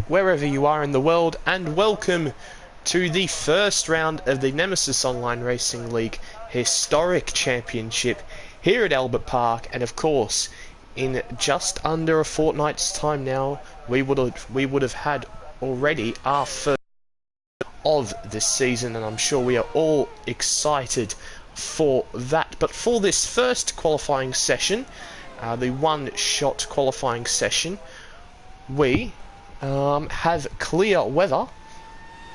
wherever you are in the world, and welcome to the first round of the Nemesis Online Racing League Historic Championship here at Albert Park. And of course, in just under a fortnight's time now, we would have had already our first of this season, and I'm sure we are all excited for that. But for this first qualifying session, the one-shot qualifying session, we have clear weather,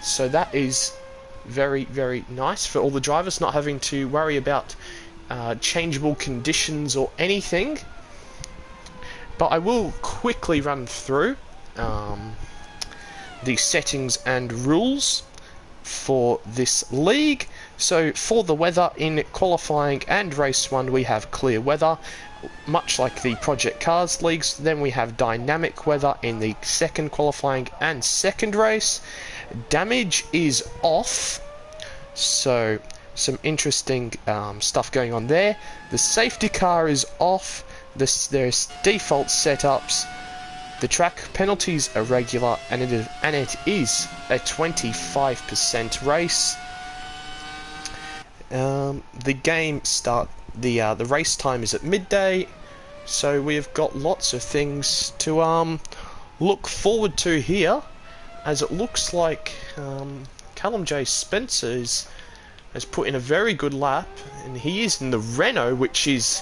so that is very, very nice for all the drivers, not having to worry about changeable conditions or anything. But I will quickly run through the settings and rules for this league. So for the weather in qualifying and race 1, we have clear weather, much like the Project Cars leagues. Then we have dynamic weather in the second qualifying and second race. Damage is off, so some interesting stuff going on there. The safety car is off. There's default setups. The track penalties are regular, and it is a 25% race. The race time is at midday, so we've got lots of things to look forward to here, as it looks like Callum J. Spencer has put in a very good lap, and he is in the Renault, which is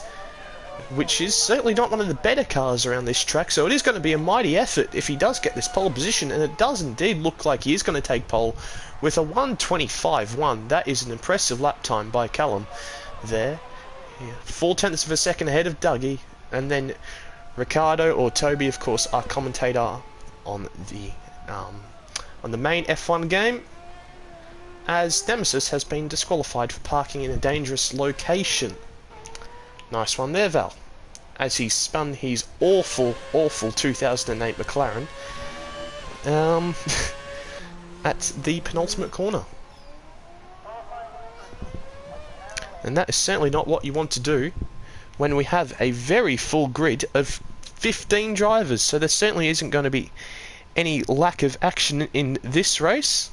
certainly not one of the better cars around this track, so it is going to be a mighty effort if he does get this pole position, and it does indeed look like he is going to take pole with a 1:25.1. That is an impressive lap time by Callum there. 0.4 of a second ahead of Dougie, and then Ricardo, or Toby of course, our commentator on the main F1 game, as Nemesis has been disqualified for parking in a dangerous location. Nice one there, Val, as he spun his awful 2008 McLaren at the penultimate corner. And that is certainly not what you want to do when we have a very full grid of 15 drivers, so there certainly isn't going to be any lack of action in this race.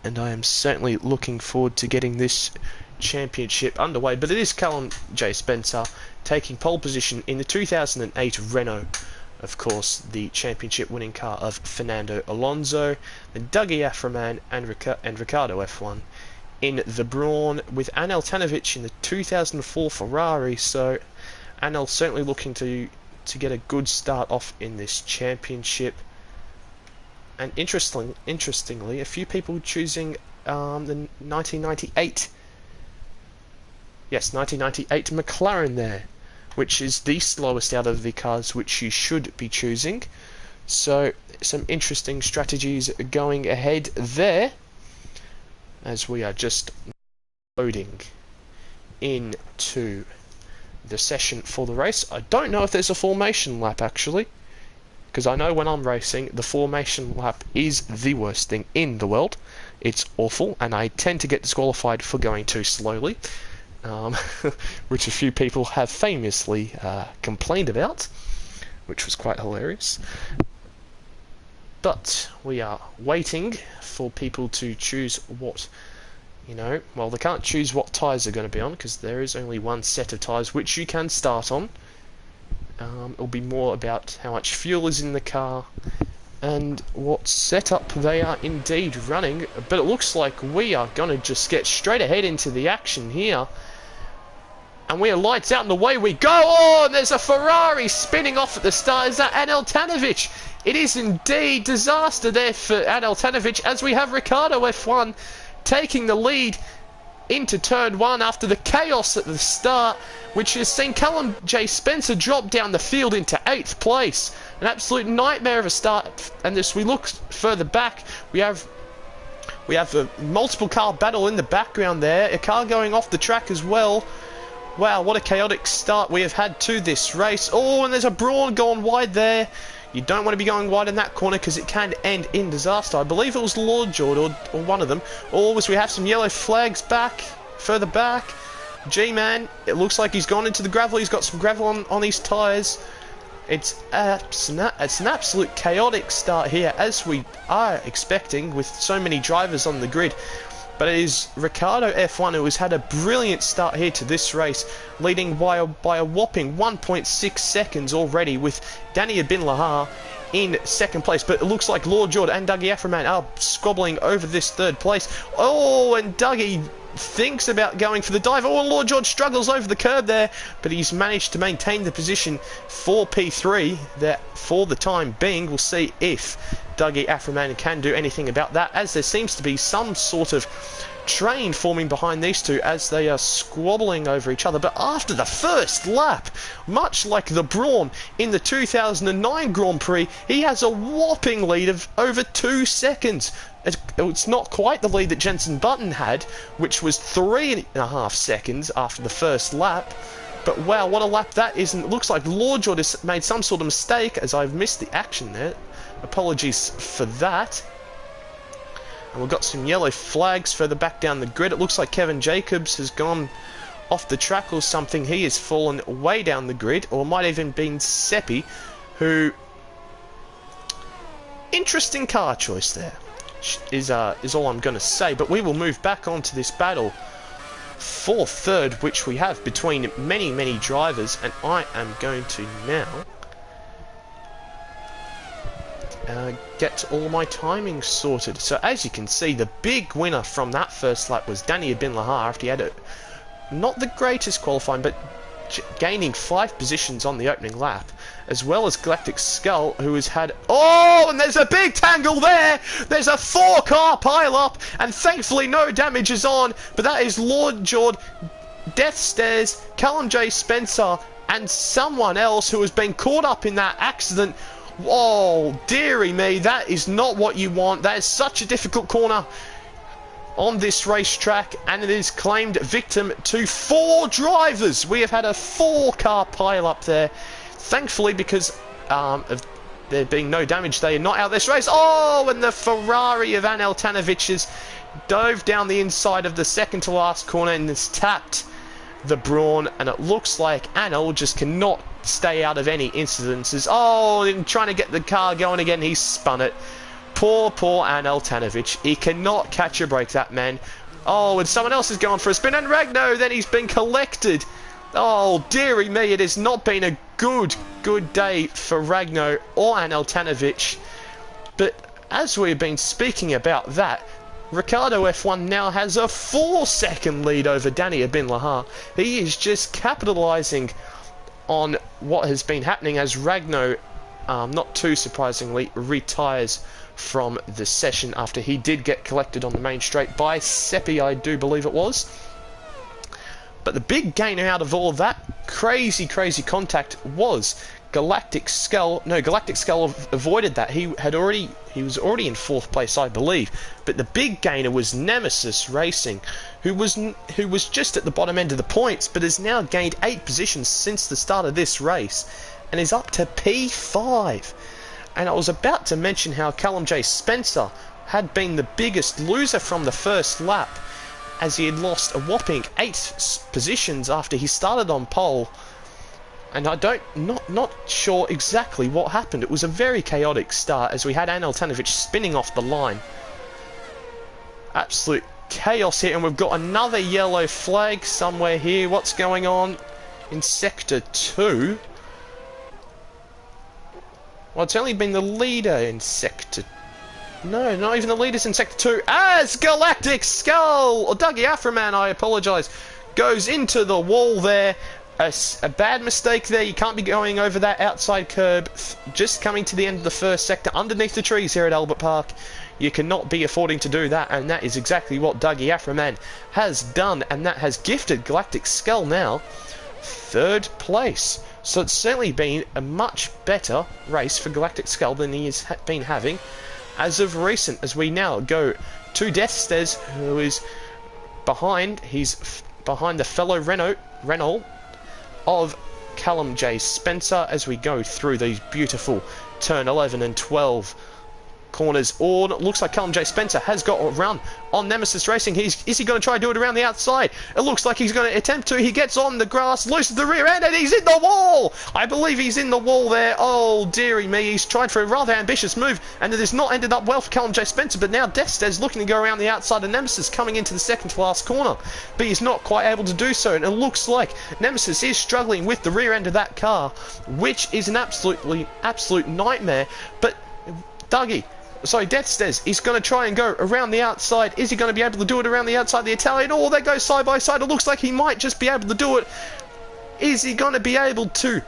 And I am certainly looking forward to getting this championship underway. But it is Callum J. Spencer taking pole position in the 2008 Renault, of course the championship winning car of Fernando Alonso, the Dougie Aframan and Ricardo F1 in the Brawn, with Anel Tanovic in the 2004 Ferrari. So Anel certainly looking to get a good start off in this championship. And interestingly, a few people choosing the 1998 McLaren there, which is the slowest out of the cars which you should be choosing. So some interesting strategies going ahead there, as we are just loading into the session for the race. I don't know if there's a formation lap actually, because I know when I'm racing, the formation lap is the worst thing in the world. It's awful, and I tend to get disqualified for going too slowly, which a few people have famously complained about, which was quite hilarious. But we are waiting for people to choose what, well, they can't choose what tyres they're going to be on, because there is only one set of tyres which you can start on. It'll be more about how much fuel is in the car and what setup they are indeed running. But it looks like we are going to just get straight ahead into the action here. And we are lights out and away we go. Oh, and there's a Ferrari spinning off at the start. Is that Anel Tanovic? It is indeed disaster there for Anel Tanovic, as we have Ricardo F1 taking the lead into turn 1 after the chaos at the start, which has seen Callum J. Spencer drop down the field into 8th place. An absolute nightmare of a start. And as we look further back, we have a multiple car battle in the background there, a car going off the track as well. Wow, what a chaotic start we have had to this race. Oh, and there's a Brawn gone wide there. You don't want to be going wide in that corner, because it can end in disaster. I believe it was Lord George or one of them. Or as we have some yellow flags further back. G-Man, it looks like he's gone into the gravel. He's got some gravel on his tyres. It's an absolute chaotic start here, as we are expecting, with so many drivers on the grid. But it is Ricciardo F1 who has had a brilliant start here to this race, leading by a whopping 1.6 seconds already, with Danny Bin Lahar in second place. But it looks like Lord George and Dougie Aframan are squabbling over this third place. Oh, and Dougie thinks about going for the dive. Oh, Lord George struggles over the curb there, but he's managed to maintain the position for P3 there for the time being. We'll see if Dougie Aframan can do anything about that, as there seems to be some sort of train forming behind these two as they are squabbling over each other. But after the first lap, much like the Brawn in the 2009 Grand Prix, he has a whopping lead of over 2 seconds. It's not quite the lead that Jenson Button had, which was 3.5 seconds after the first lap. But wow, what a lap that is. And it looks like Lord George has made some sort of mistake, as I've missed the action there. Apologies for that. And we've got some yellow flags further back down the grid. It looks like Kevin Jacobs has gone off the track or something. He has fallen way down the grid, or might even been Seppi, who... Interesting car choice there, is all I'm going to say. But we will move back onto this battle for third, which we have between many drivers, and I am going to now get all my timings sorted. So as you can see, the big winner from that first lap was Danny Bin Lahar, after he had not the greatest qualifying, but gaining 5 positions on the opening lap, as well as Galactic Skull, who has had... Oh, and there's a big tangle there! There's a 4-car pile-up, and thankfully no damage is on, but that is Lord George, Death Stairs, Callum J. Spencer, and someone else who has been caught up in that accident. Oh, dearie me, that is not what you want. That is such a difficult corner on this racetrack, and it is claimed victim to 4 drivers. We have had a 4-car pile-up there. Thankfully, because of there being no damage, they are not out this race. Oh, and the Ferrari of Anel Tanovic has dove down the inside of the second to last corner and has tapped the Brawn, and it looks like Anel just cannot stay out of any incidences. Oh, and trying to get the car going again, he's spun it. Poor Anel Tanovic. He cannot catch a break, that man. Oh, and someone else is going for a spin, and Ragno, then he's been collected. Oh, dearie me, it has not been a good day for Ragno or Anel Tanovic. But as we've been speaking about that, Ricciardo F1 now has a 4-second lead over Danny Bin Lahar. He is just capitalising on what has been happening as Ragno, not too surprisingly, retires from the session after he did get collected on the main straight by Seppi, I do believe it was. But the big gainer out of all of that crazy contact was Galactic Skull. No, Galactic Skull avoided that. He was already in 4th place, I believe. But the big gainer was Nemesis Racing, who was just at the bottom end of the points, but has now gained 8 positions since the start of this race, and is up to P5. And I was about to mention how Callum J. Spencer had been the biggest loser from the first lap, as he had lost a whopping 8 positions after he started on pole. And not sure exactly what happened. It was a very chaotic start, as we had Anel Tanovic spinning off the line. Absolute chaos here, and we've got another yellow flag somewhere here. What's going on in Sector 2? Well, it's only been the leader in Sector... No, not even the leaders in Sector 2. As Galactic Skull, or Dougie Aframan, I apologise, goes into the wall there. A bad mistake there. You can't be going over that outside curb. Just coming to the end of the first sector, underneath the trees here at Albert Park. You cannot be affording to do that, and that is exactly what Dougie Aframan has done, and that has gifted Galactic Skull now 3rd place. So it's certainly been a much better race for Galactic Skull than he has been having as of recent, as we now go to Death Stairs, who is behind. He's behind the fellow Renault of Callum J. Spencer, as we go through these beautiful turn 11 and 12 corners. Or it looks like Callum J. Spencer has got a run on Nemesis Racing. Is he going to try and do it around the outside? It looks like he's going to attempt to. He gets on the grass, looses the rear end, and he's in the wall! I believe he's in the wall there. Oh, dearie me. He's tried for a rather ambitious move, and it has not ended up well for Callum J. Spencer, but now Deathstead's looking to go around the outside of Nemesis, coming into the second to last corner, but he's not quite able to do so, and it looks like Nemesis is struggling with the rear end of that car, which is an absolute nightmare. But Deathstead, he's going to try and go around the outside. Is he going to be able to do it around the outside of the Italian? Oh, they go side by side. It looks like he might just be able to do it. Is he going to be able to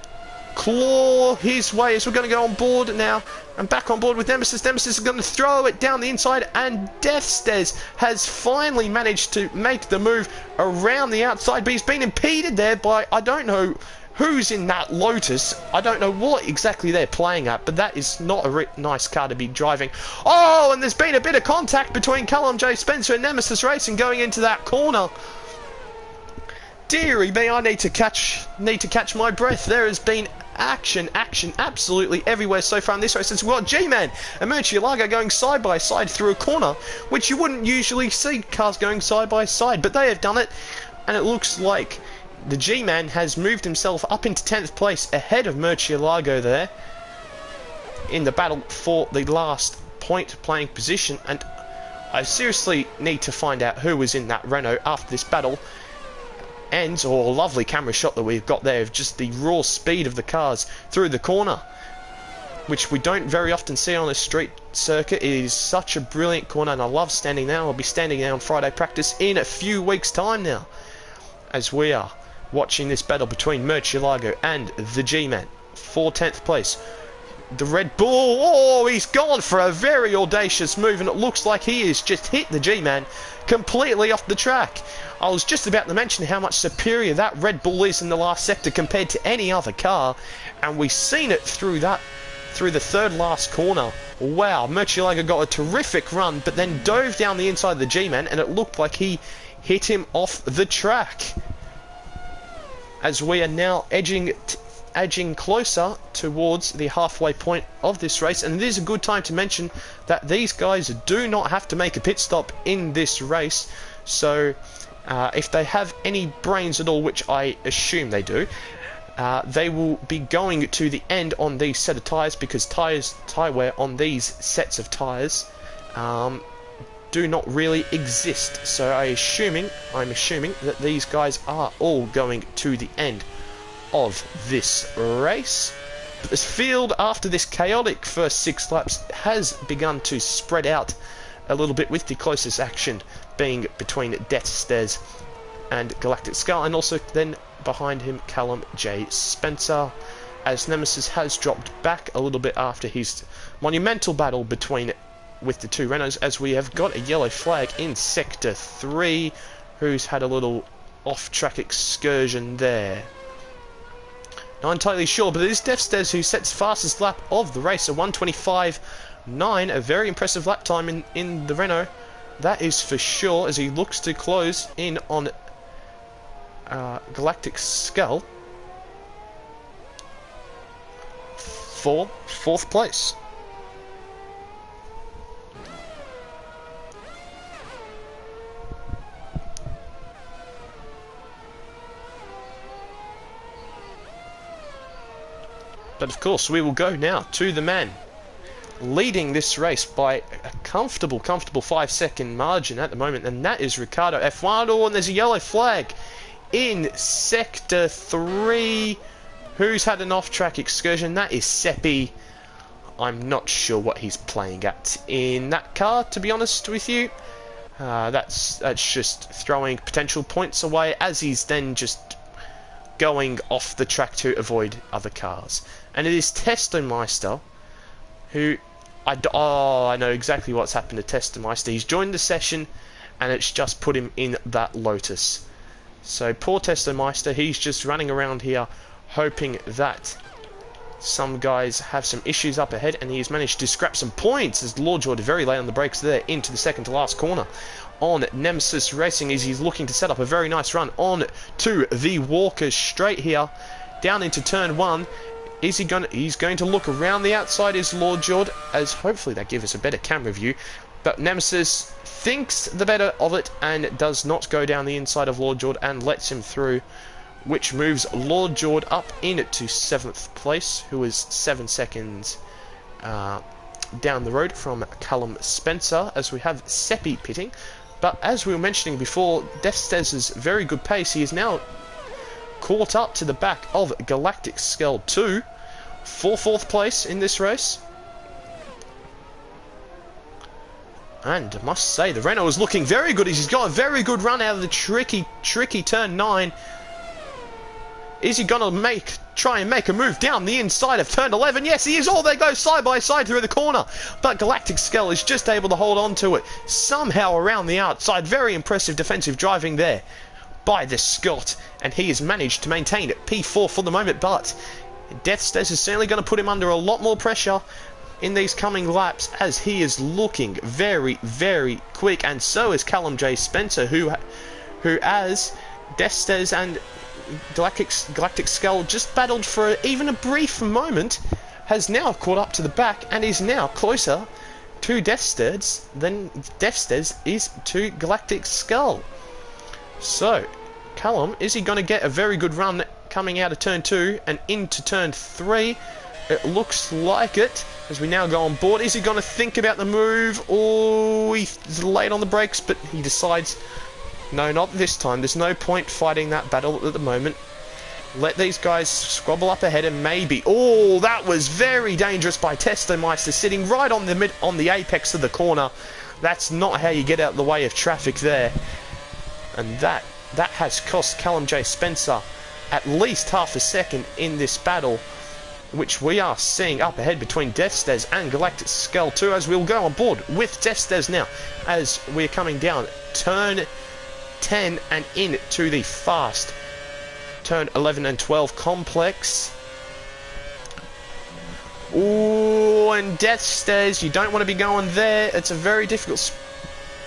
claw his way as we're going to go on board now and back on board with Nemesis? Nemesis is going to throw it down the inside, and Deathstead has finally managed to make the move around the outside, but he's been impeded there by, I don't know who's in that Lotus. I don't know what exactly they're playing at, but that is not a nice car to be driving. Oh, and there's been a bit of contact between Callum J. Spencer and Nemesis Racing going into that corner. Deary me, I need to catch my breath. There has been action absolutely everywhere so far in this race. It's got G-Man and Murcielago going side by side through a corner, which you wouldn't usually see cars going side by side, but they have done it, and it looks like the G-Man has moved himself up into 10th place ahead of Murcielago there in the battle for the last point playing position. And I seriously need to find out who was in that Renault after this battle. And lovely camera shot that we've got there of just the raw speed of the cars through the corner, which we don't very often see on a street circuit. It is such a brilliant corner, and I love standing there. I'll be standing there on Friday practice in a few weeks' time now, as we are watching this battle between Murcielago and the G-Man for 10th place. The Red Bull, oh, he's gone for a very audacious move, and it looks like he has just hit the G-Man completely off the track. I was just about to mention how much superior that Red Bull is in the last sector compared to any other car, and we've seen it through the third last corner. Wow, Murcielago got a terrific run, but then dove down the inside of the G-Man, and it looked like he hit him off the track. As we are now edging closer towards the halfway point of this race, and it is a good time to mention that these guys do not have to make a pit stop in this race, so if they have any brains at all, which I assume they do, they will be going to the end on these set of tyres, because tyre wear on these sets of tyres do not really exist. So I'm assuming that these guys are all going to the end of this race. But this field, after this chaotic first 6 laps, has begun to spread out a little bit, with the closest action being between Deathstead and Galactic Skull, and also then behind him Callum J. Spencer, as Nemesis has dropped back a little bit after his monumental battle with the two Renaults, as we have got a yellow flag in Sector 3, who's had a little off-track excursion there. Not entirely sure, but it is Deathstead who sets fastest lap of the race, a 1:25.9, a very impressive lap time in the Renault, that is for sure, as he looks to close in on Galactic Skull for 4th place. But of course, we will go now to the man leading this race by a comfortable 5-second margin at the moment, and that is Ricardo F1. Oh, and there's a yellow flag in Sector 3. Who's had an off-track excursion? That is Seppi. I'm not sure what he's playing at in that car, to be honest with you. That's just throwing potential points away, as he's then just going off the track to avoid other cars. And it is Testomeister who... I know exactly what's happened to Testomeister. He's joined the session, and it's just put him in that Lotus. So poor Testomeister, he's just running around here hoping that some guys have some issues up ahead, and he's managed to scrap some points as Lord George very late on the brakes there into the second to last corner on Nemesis Racing, as he's looking to set up a very nice run on to the Walker straight here down into turn 1. Is he gonna? He's going to look around the outside. Is Lord Jord, as hopefully that gives us a better camera view. But Nemesis thinks the better of it and does not go down the inside of Lord Jord and lets him through, which moves Lord Jord up into 7th place, who is 7 seconds down the road from Callum Spencer, as we have Seppi pitting. But as we were mentioning before, Deathstez's very good pace. He is now caught up to the back of Galactic Skull 2 for 4th place in this race. And I must say, the Renault is looking very good. He's got a very good run out of the tricky turn 9. Is he going to try and make a move down the inside of turn 11? Yes, he is. Oh, they go side by side through the corner. But Galactic Skull is just able to hold on to it somehow around the outside. Very impressive defensive driving there by the Scot. And he has managed to maintain it P4 for the moment. But Deathstez is certainly going to put him under a lot more pressure in these coming laps, as he is looking very, very quick. And so is Callum J. Spencer, who as Deathstez and Galactic Skull just battled for even a brief moment, has now caught up to the back and is now closer to Deathstez than Deathstez is to Galactic Skull. So, Callum, is he going to get a very good run coming out of turn 2 and into turn 3? It looks like it, as we now go on board. Is he going to think about the move? Oh, he's late on the brakes, but he decides, no, not this time. There's no point fighting that battle at the moment. Let these guys squabble up ahead and maybe... Oh, that was very dangerous by Testomeister, sitting right on the apex of the corner. That's not how you get out of the way of traffic there. And that has cost Callum J. Spencer at least half a second in this battle, which we are seeing up ahead between Deathstez and Galactic Skull 2, as we'll go on board with Deathstez now, as we're coming down turn 10 and into the fast turn 11 and 12 complex. Ooh, and Deathstez, you don't want to be going there. It's a very difficult...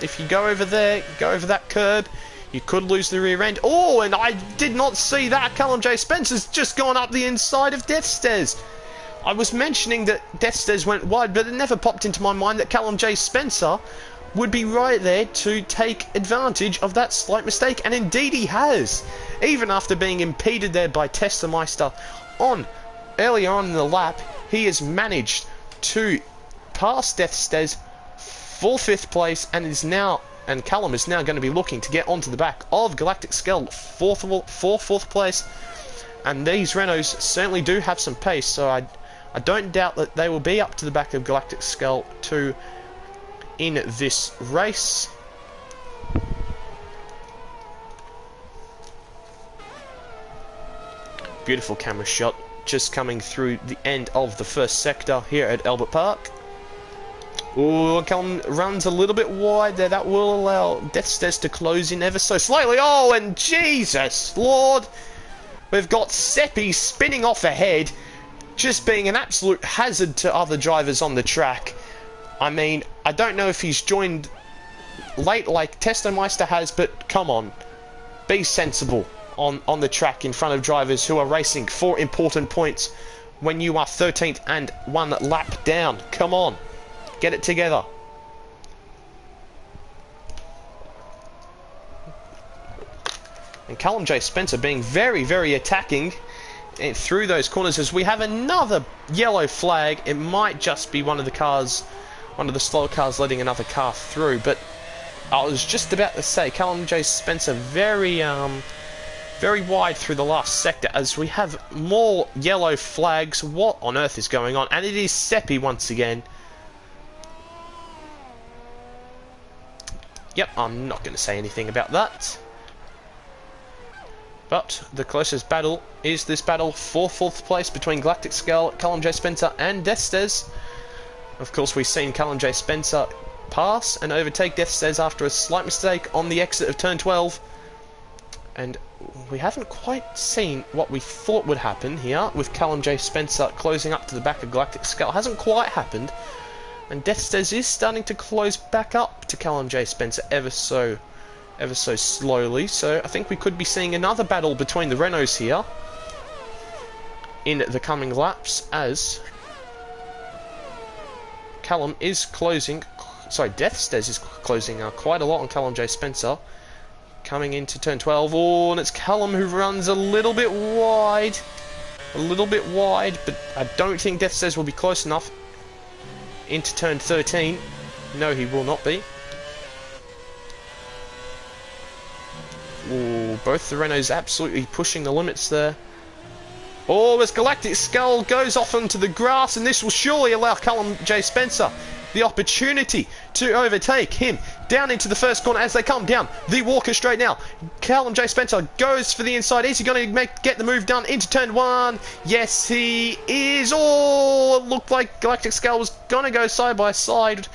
If you go over there, go over that curb, you could lose the rear end. Oh, and I did not see that. Callum J. Spencer's just gone up the inside of Deathstez. I was mentioning that Deathstez went wide, but it never popped into my mind that Callum J. Spencer would be right there to take advantage of that slight mistake. And indeed he has. Even after being impeded there by Testomeister earlier on in the lap, he has managed to pass Deathstez for 5th place and Callum is now going to be looking to get onto the back of Galactic Skull for 4th place. And these Renaults certainly do have some pace, so I don't doubt that they will be up to the back of Galactic Skull 2 in this race. Beautiful camera shot just coming through the end of the first sector here at Albert Park. Ooh, Callum runs a little bit wide there. That will allow Deathstez to close in ever so slightly. Oh, and Jesus Lord, we've got Seppi spinning off ahead, just being an absolute hazard to other drivers on the track. I mean, I don't know if he's joined late like Testomeister has, but come on, be sensible on the track in front of drivers who are racing for important points when you are 13th and 1 lap down. Come on. Get it together. And Callum J. Spencer being very, very attacking through those corners, as we have another yellow flag. It might just be one of the slower cars letting another car through, but I was just about to say Callum J. Spencer very wide through the last sector, as we have more yellow flags. What on earth is going on? And it is Seppi once again. Yep, I'm not going to say anything about that. But the closest battle is this battle for 4th place between Galactic Skull, Callum J. Spencer and Deathstez. Of course, we've seen Callum J. Spencer pass and overtake Deathstez after a slight mistake on the exit of turn 12. And we haven't quite seen what we thought would happen here, with Callum J. Spencer closing up to the back of Galactic Skull. Hasn't quite happened. And Deathstez is starting to close back up to Callum J. Spencer ever so slowly. So I think we could be seeing another battle between the Renaults here. in the coming laps, as Callum is closing, sorry, Deathstairs is closing quite a lot on Callum J. Spencer. Coming into turn 12, oh, and it's Callum who runs a little bit wide. But I don't think Deathstairs will be close enough into turn 13. No, he will not be. Ooh, both the Renaults absolutely pushing the limits there. Oh, as Galactic Skull goes off onto the grass, and this will surely allow Callum J. Spencer the opportunity to overtake him down into the first corner as they come down the Walker Straight now. Callum J. Spencer goes for the inside. Is he going to get the move done into turn 1? Yes, he is. Oh, it looked like Galactic Skull was going to go side by side.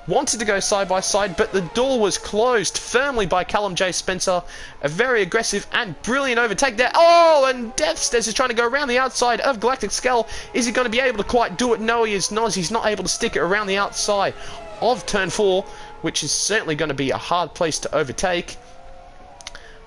Wanted to go side by side, but the door was closed firmly by Callum J. Spencer. A very aggressive and brilliant overtake there. Oh, and Deathstairs is trying to go around the outside of Galactic Skull. Is he going to be able to quite do it? No, he is not. He's not able to stick it around the outside of turn 4, which is certainly going to be a hard place to overtake.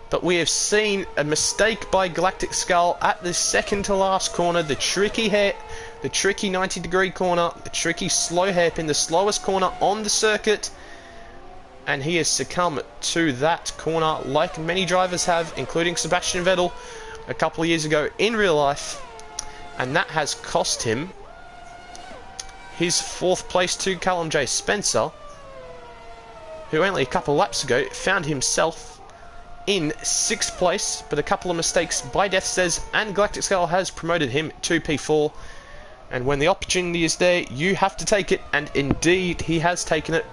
But we have seen a mistake by Galactic Skull at the second to last corner. The tricky 90-degree corner, the tricky slow hairpin, the slowest corner on the circuit. And he has succumbed to that corner like many drivers have, including Sebastian Vettel a couple of years ago in real life. And that has cost him his 4th place to Callum J. Spencer, who only a couple of laps ago found himself in 6th place, but a couple of mistakes by Deathstairs and Galactic Skull has promoted him to P4. And when the opportunity is there, you have to take it, and indeed he has taken it.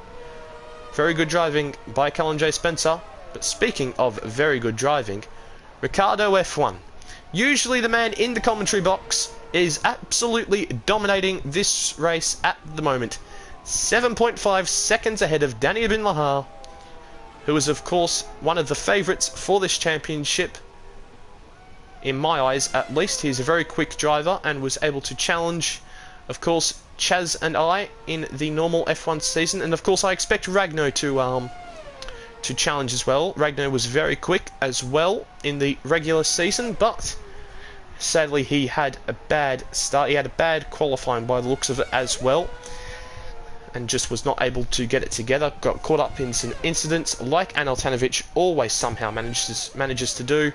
Very good driving by Callum J. Spencer. But speaking of very good driving, Ricardo F1. Usually the man in the commentary box is absolutely dominating this race at the moment. 7.5 seconds ahead of Danny Bin Lahar, who is of course one of the favourites for this championship. In my eyes, at least, he's a very quick driver and was able to challenge, of course, Chaz and I in the normal F1 season. And of course, I expect Ragno to challenge as well. Ragno was very quick as well in the regular season, but sadly he had a bad start. He had a bad qualifying by the looks of it as well, and just was not able to get it together. Got caught up in some incidents like Aneltanovic always somehow manages to do.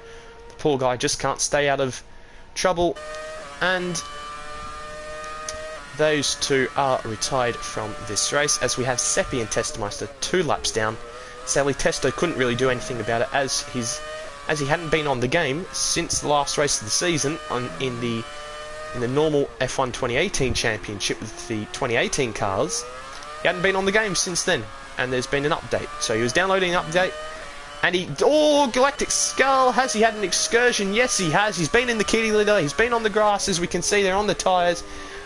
Poor guy just can't stay out of trouble, and those two are retired from this race, as we have Seppi and Testameister 2 laps down. Sadly, Testo couldn't really do anything about it, as he hadn't been on the game since the last race of the season in the normal F1 2018 championship with the 2018 cars. He hadn't been on the game since then, and there's been an update. So he was downloading an update. And Galactic Skull, has he had an excursion? Yes, he has. He's been in the kitty litter, he's been on the grass, as we can see there on the tyres.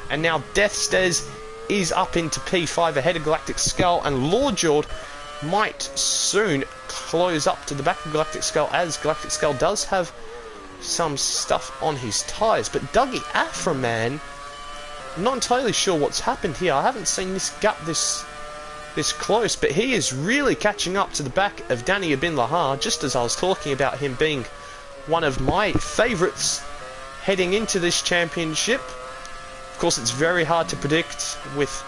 And now Deathstairs is up into P5 ahead of Galactic Skull, and Lord Jord might soon close up to the back of Galactic Skull, as Galactic Skull does have some stuff on his tyres. But Dougie Aframan, I'm not entirely sure what's happened here. I haven't seen this gap this close, but he is really catching up to the back of Danny Bin Lahar, just as I was talking about him being one of my favourites heading into this championship. Of course, it's very hard to predict with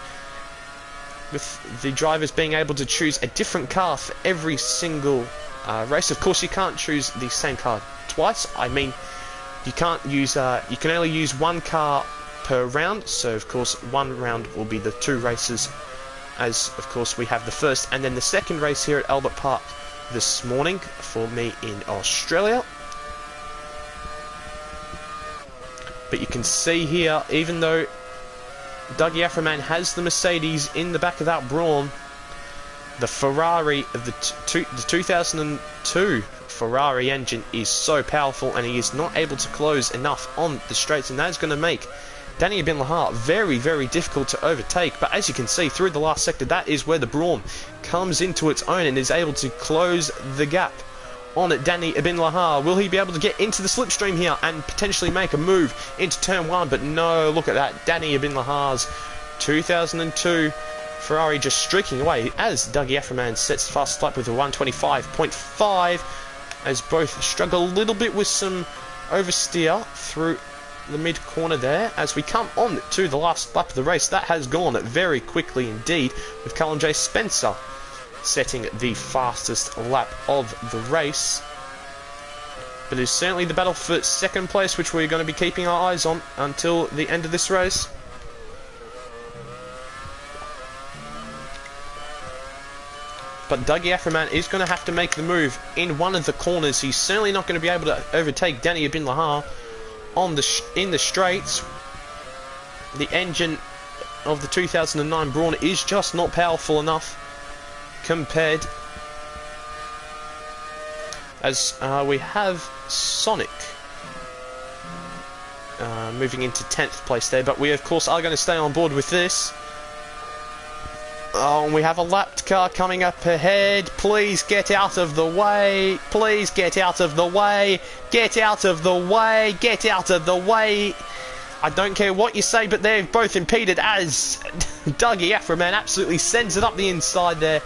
the drivers being able to choose a different car for every single race. Of course, you can't choose the same car twice. I mean, you can't use you can only use one car per round, so of course one round will be the 2 races, as of course we have the first and then the second race here at Albert Park this morning for me in Australia. But you can see here, even though Dougie Aframan has the Mercedes in the back of that Brawn, the Ferrari of the 2002 Ferrari engine is so powerful, and he is not able to close enough on the straights, and that's going to make Danny Bin Lahar very, very difficult to overtake. But as you can see through the last sector, that is where the Brawn comes into its own and is able to close the gap on Danny Bin Lahar. Will he be able to get into the slipstream here and potentially make a move into turn 1? But no, look at that. Danny Bin Lahar's 2002 Ferrari just streaking away as Dougie Aframan sets the fastest lap with a 125.5, as both struggle a little bit with some oversteer through the mid corner there as we come on to the last lap of the race. That has gone very quickly indeed, with Callum J. Spencer setting the fastest lap of the race. But it's certainly the battle for second place which we're going to be keeping our eyes on until the end of this race. But Dougie Aframan is going to have to make the move in one of the corners. He's certainly not going to be able to overtake Danny Bin Lahar on in the straights. The engine of the 2009 Brawn is just not powerful enough compared, as we have Sonic moving into 10th place there. But we of course are going to stay on board with this. Oh, and we have a lapped car coming up ahead. Please get out of the way. Please get out of the way. Get out of the way. Get out of the way. I don't care what you say, but they're both impeded as Dougie Aframan absolutely sends it up the inside there.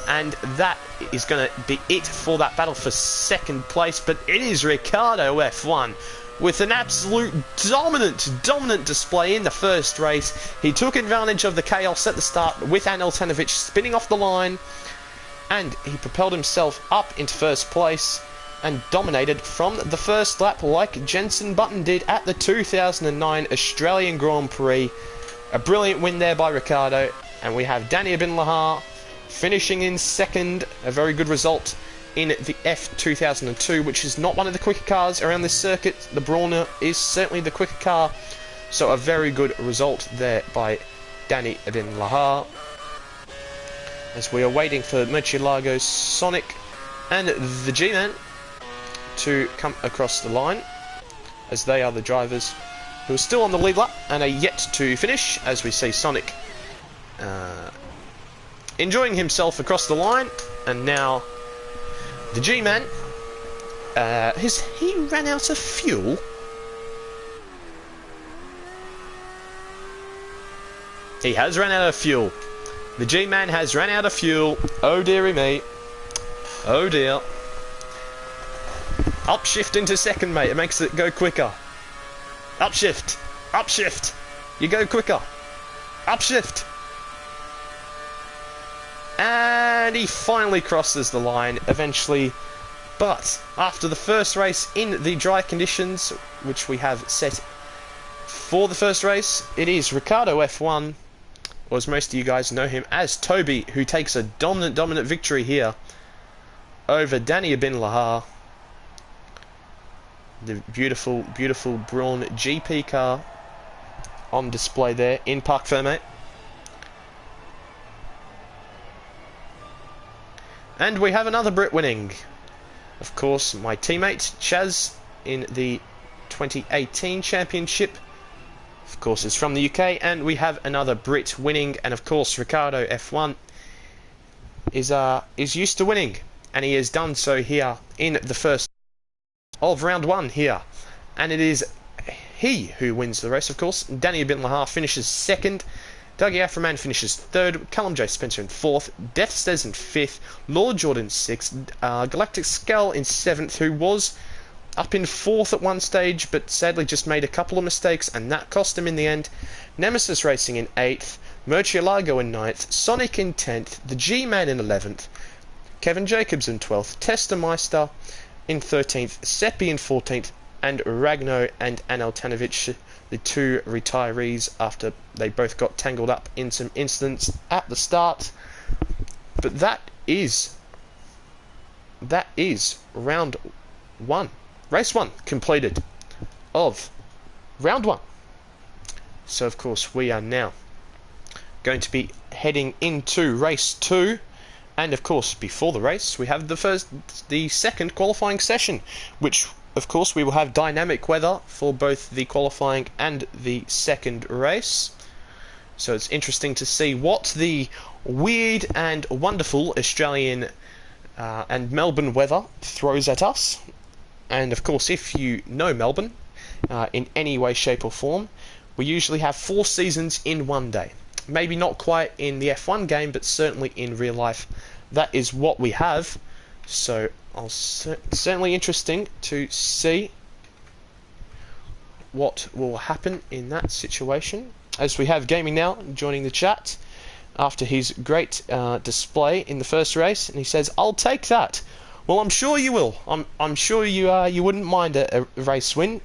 And that is going to be it for that battle for second place. But it is Ricardo F1 with an absolute dominant display in the first race. He took advantage of the chaos at the start with Anel Tanovic spinning off the line, and he propelled himself up into first place and dominated from the first lap like Jenson Button did at the 2009 Australian Grand Prix. A brilliant win there by Ricardo, and we have Danny Bin Lahar finishing in second, a very good result in the F2002, which is not one of the quicker cars around this circuit. The Brawner is certainly the quicker car, so a very good result there by Danny Bin Lahar. As we are waiting for Murcielago, Sonic and the G-Man to come across the line, as they are the drivers who are still on the lead lap and are yet to finish, as we see Sonic enjoying himself across the line. And now the G-Man, has he ran out of fuel? He has run out of fuel. The G-Man has run out of fuel. Oh dearie me. Oh dear. Upshift into second, mate. It makes it go quicker. Upshift. Upshift. You go quicker. Upshift. And he finally crosses the line eventually. But after the first race in the dry conditions, which we have set for the first race, it is Ricardo F1, or as most of you guys know him as Toby, who takes a dominant victory here over Danny Bin Lahar. The beautiful Brawn GP car on display there in Parc Fermé. And we have another Brit winning. Of course, my teammate Chaz in the 2018 championship. Of course, is from the UK, and we have another Brit winning. And of course, Ricardo F1 is used to winning, and he has done so here in the first of round one here. And it is he who wins the race. Of course, Danny Bin Lahar finishes second. Dougie Aframan finishes third, Callum J. Spencer in fourth, Deathstairs in fifth, Lord Jordan sixth, Galactic Skull in seventh, who was up in fourth at one stage, but sadly just made a couple of mistakes, and that cost him in the end. Nemesis Racing in eighth, Murcielago in ninth, Sonic in 10th, the G-Man in 11th, Kevin Jacobs in 12th, Testameister in 13th, Seppi in 14th, and Ragno and Anel Tanovic, the two retirees, after they both got tangled up in some incidents at the start. But that is round one, race one completed of round one. So of course we are now going to be heading into race two, and of course before the race we have the second qualifying session, which of course we will have dynamic weather for both the qualifying and the second race. So it's interesting to see what the weird and wonderful Australian and Melbourne weather throws at us. And of course, if you know Melbourne in any way, shape or form, we usually have 4 seasons in one day. Maybe not quite in the F1 game, but certainly in real life that is what we have. So certainly interesting to see what will happen in that situation. As we have Gaming Now joining the chat after his great display in the first race, and he says, "I'll take that." Well, I'm sure you will. I'm sure you wouldn't mind a race win.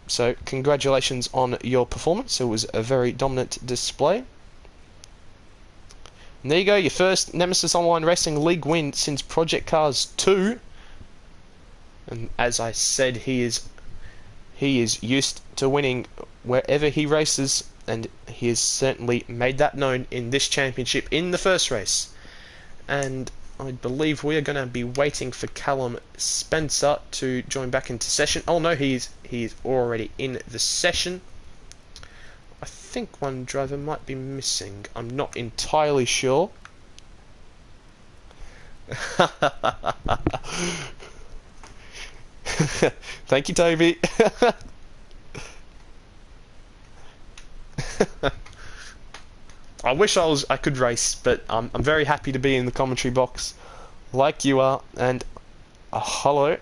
So congratulations on your performance. It was a very dominant display. And there you go, your first Nemesis Online Racing League win since Project Cars 2. And as I said, he is used to winning wherever he races, and he has certainly made that known in this championship in the first race. And I believe we are going to be waiting for Callum Spencer to join back into session. Oh no, he is already in the session. I think one driver might be missing. I'm not entirely sure. Thank you, Toby. I wish I could race, but I'm very happy to be in the commentary box, like you are. And hello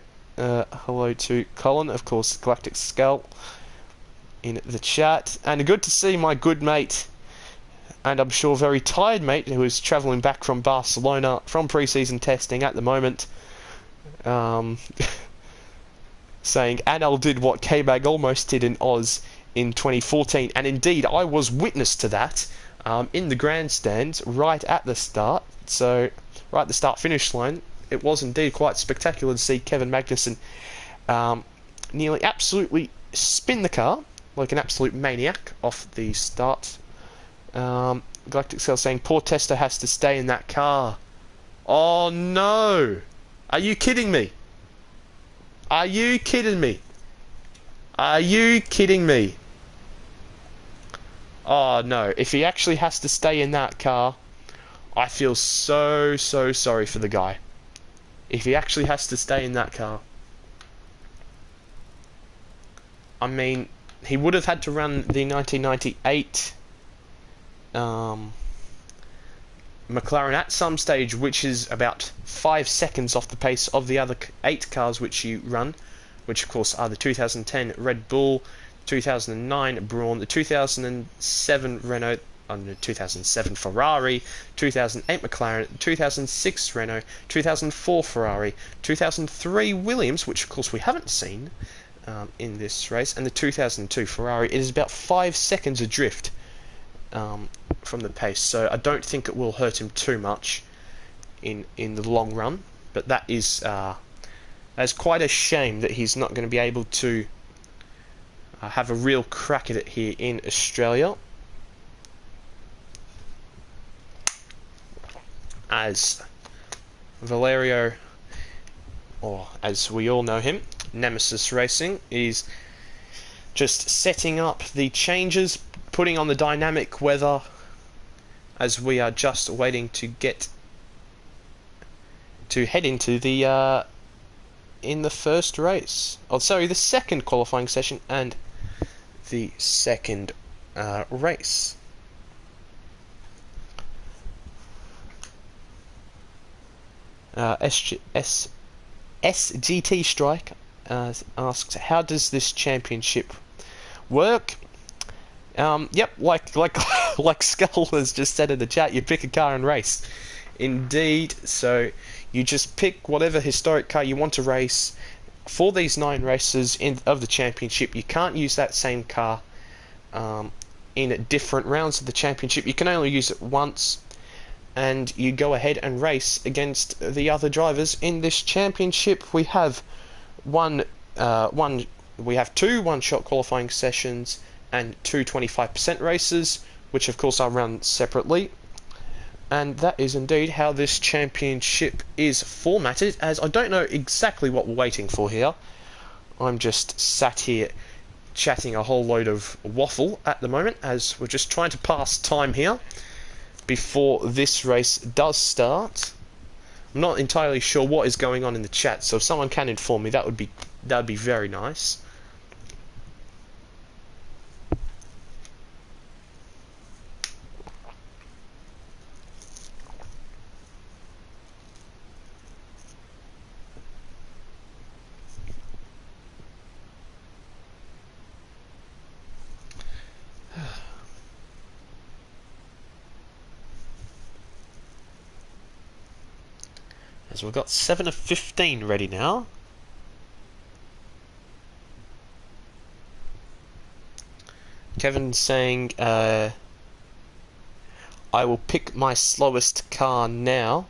to Colin, of course, Galactic Skull, in the chat, and good to see my good mate, and I'm sure very tired mate, who is travelling back from Barcelona from pre-season testing at the moment, saying Anel did what K-Bag almost did in Oz in 2014, and indeed I was witness to that. In the grandstands right at the start, so right at the start finish line, it was indeed quite spectacular to see Kevin Magnussen nearly absolutely spin the car like an absolute maniac off the start. Galactic Cell saying poor Tester has to stay in that car. Oh no! Are you kidding me? Are you kidding me? Are you kidding me? Oh no, if he actually has to stay in that car, I feel so sorry for the guy. If he actually has to stay in that car. I mean, he would have had to run the 1998 McLaren at some stage, which is about 5 seconds off the pace of the other 8 cars which you run, which of course are the 2010 Red Bull, 2009 Brawn, the 2007 Renault, 2007 Ferrari, 2008 McLaren, 2006 Renault, 2004 Ferrari, 2003 Williams, which of course we haven't seen in this race, and the 2002 Ferrari. It is about 5 seconds adrift from the pace, so I don't think it will hurt him too much in the long run. But that is that's quite a shame that he's not going to be able to have a real crack at it here in Australia, as Valerio, or as we all know him, Nemesis Racing, is just setting up the changes, putting on the dynamic weather, as we are just waiting to get to head into the in the first race. Oh, sorry, the second qualifying session and the second race. SGT Strike asks, how does this championship work? Yep, like Skull has just said in the chat, you pick a car and race. Indeed, so you just pick whatever historic car you want to race for these 9 races of the championship. You can't use that same car in different rounds of the championship. You can only use it once, and you go ahead and race against the other drivers in this championship. We have two one-shot qualifying sessions and 2 25% races, which of course are run separately. And that is indeed how this championship is formatted, as I don't know exactly what we're waiting for here. I'm just sat here chatting a whole load of waffle at the moment, as we're just trying to pass time here before this race does start. I'm not entirely sure what is going on in the chat, so if someone can inform me, that would be very nice. As we've got 7 of 15 ready now. Kevin's saying, I will pick my slowest car now.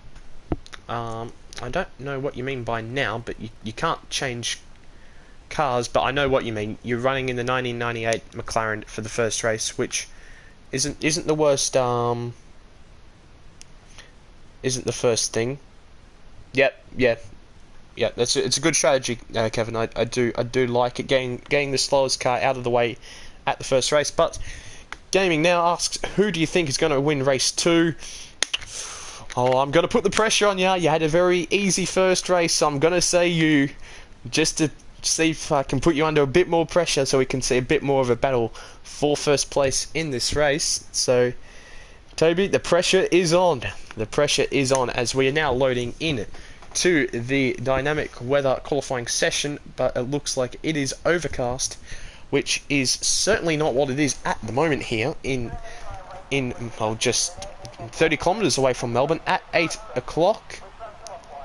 I don't know what you mean by now, but you can't change cars, but I know what you mean. You're running in the 1998 McLaren for the first race, which isn't the worst, isn't the first thing. Yep, yeah. Yeah, it's a good strategy, Kevin. I do like it, getting the slowest car out of the way at the first race. But Gaming now asks, who do you think is going to win race 2? Oh, I'm going to put the pressure on you. You had a very easy first race, so I'm going to say you, just to see if I can put you under a bit more pressure so we can see a bit more of a battle for first place in this race. So, Toby, the pressure is on. The pressure is on as we are now loading in to the dynamic weather qualifying session, but it looks like it is overcast, which is certainly not what it is at the moment here in well, just 30 kilometres away from Melbourne at 8 o'clock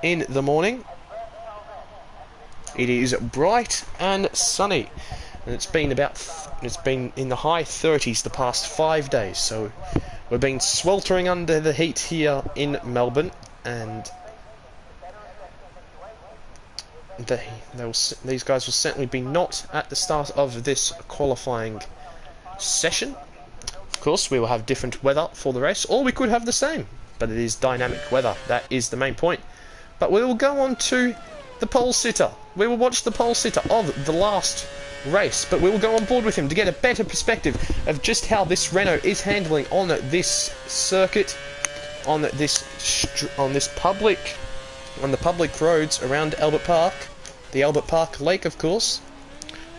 in the morning. It is bright and sunny, and it's been in the high 30s the past 5 days, so we've been sweltering under the heat here in Melbourne, and these guys will certainly be not at the start of this qualifying session. Of course, we will have different weather for the race, or we could have the same, but it is dynamic weather. That is the main point. But we will go on to the pole sitter. We will watch the pole sitter of the last race, but we will go on board with him to get a better perspective of just how this Renault is handling on this circuit, on the public roads around Albert Park, the Albert Park Lake, of course,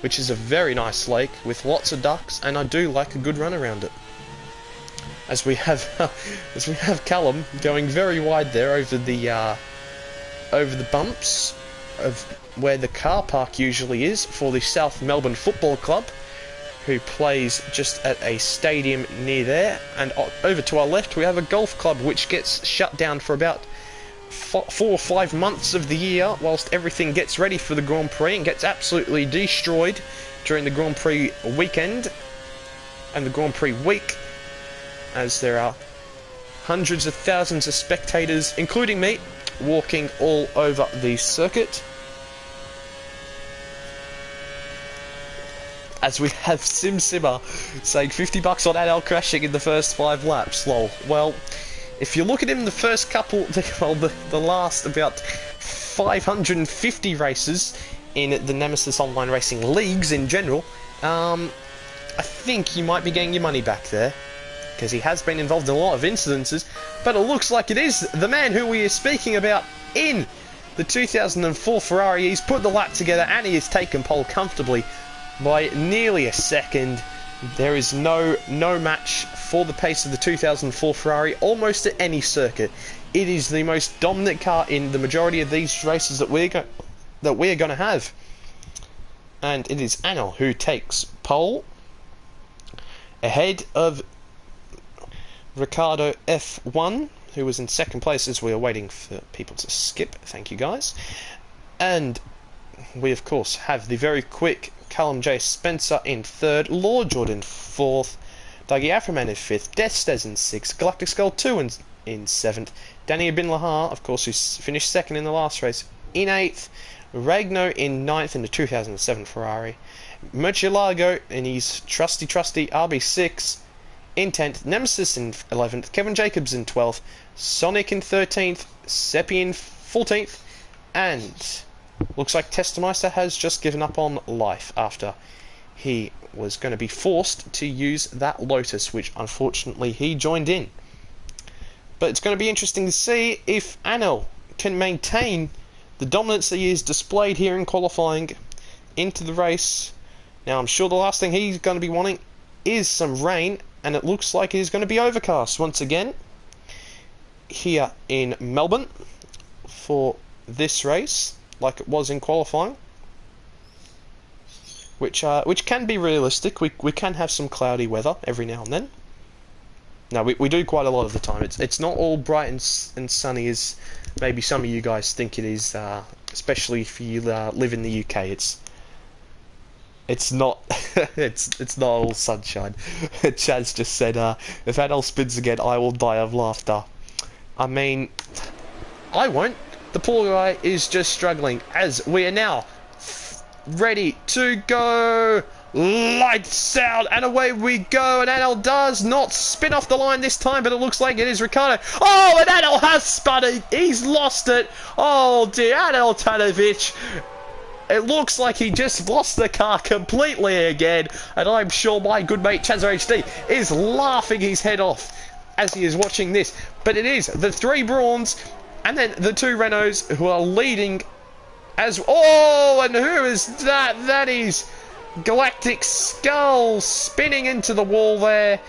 which is a very nice lake with lots of ducks, and I do like a good run around it. As we have Callum going very wide there over the bumps of where the car park usually is for the South Melbourne Football Club, who plays just at a stadium near there. And over to our left we have a golf club which gets shut down for about 4 or 5 months of the year whilst everything gets ready for the Grand Prix, and gets absolutely destroyed during the Grand Prix weekend and the Grand Prix week, as there are hundreds of thousands of spectators, including me, walking all over the circuit. As we have SimSimmer saying $50 on Adel crashing in the first 5 laps, lol. Well, if you look at him the first couple, well, the last about 550 races in the Nemesis Online Racing Leagues in general, I think you might be getting your money back there, because he has been involved in a lot of incidences, but it looks like it is the man who we are speaking about in the 2004 Ferrari. He's put the lap together and he has taken pole comfortably by nearly a second. There is no match for the pace of the 2004 Ferrari almost at any circuit. It is the most dominant car in the majority of these races that we're going to have. And it is Anil who takes pole ahead of Ricardo F1, who was in second place as we are waiting for people to skip. Thank you, guys. And we, of course, have the very quick Callum J. Spencer in third, Lord Jordan fourth, Dougie Afroman in fifth, Death Stez in sixth, Galactic Skull 2 in seventh, Danny Bin Lahar, of course, who finished second in the last race, in eighth, Ragno in ninth in the 2007 Ferrari, Murcielago in his trusty RB6 in 10th, Nemesis in 11th, Kevin Jacobs in 12th, Sonic in 13th, Seppi in 14th, and looks like Testameister has just given up on life after he was going to be forced to use that Lotus, which unfortunately he joined in. But it's going to be interesting to see if Anil can maintain the dominance that he has displayed here in qualifying into the race. Now, I'm sure the last thing he's going to be wanting is some rain, and it looks like it is going to be overcast once again here in Melbourne for this race, like it was in qualifying, which can be realistic. We can have some cloudy weather every now and then. No, we do quite a lot of the time. It's not all bright and sunny as maybe some of you guys think it is, especially if you live in the UK. It's not it's not all sunshine. Chaz just said, if Adel spins again, I will die of laughter. I mean, I won't. The poor guy is just struggling as we are now ready to go. Lights out, and away we go, and Adel does not spin off the line this time, but it looks like it is Ricardo. Oh, and Adel has spun it. He's lost it. Oh dear, Adel Tanovic. It looks like he just lost the car completely again, and I'm sure my good mate Chazza HD is laughing his head off as he is watching this. But it is the 3 Brawns and then the 2 Renaults who are leading as... Oh, and who is that? That is Galactic Skull spinning into the wall there.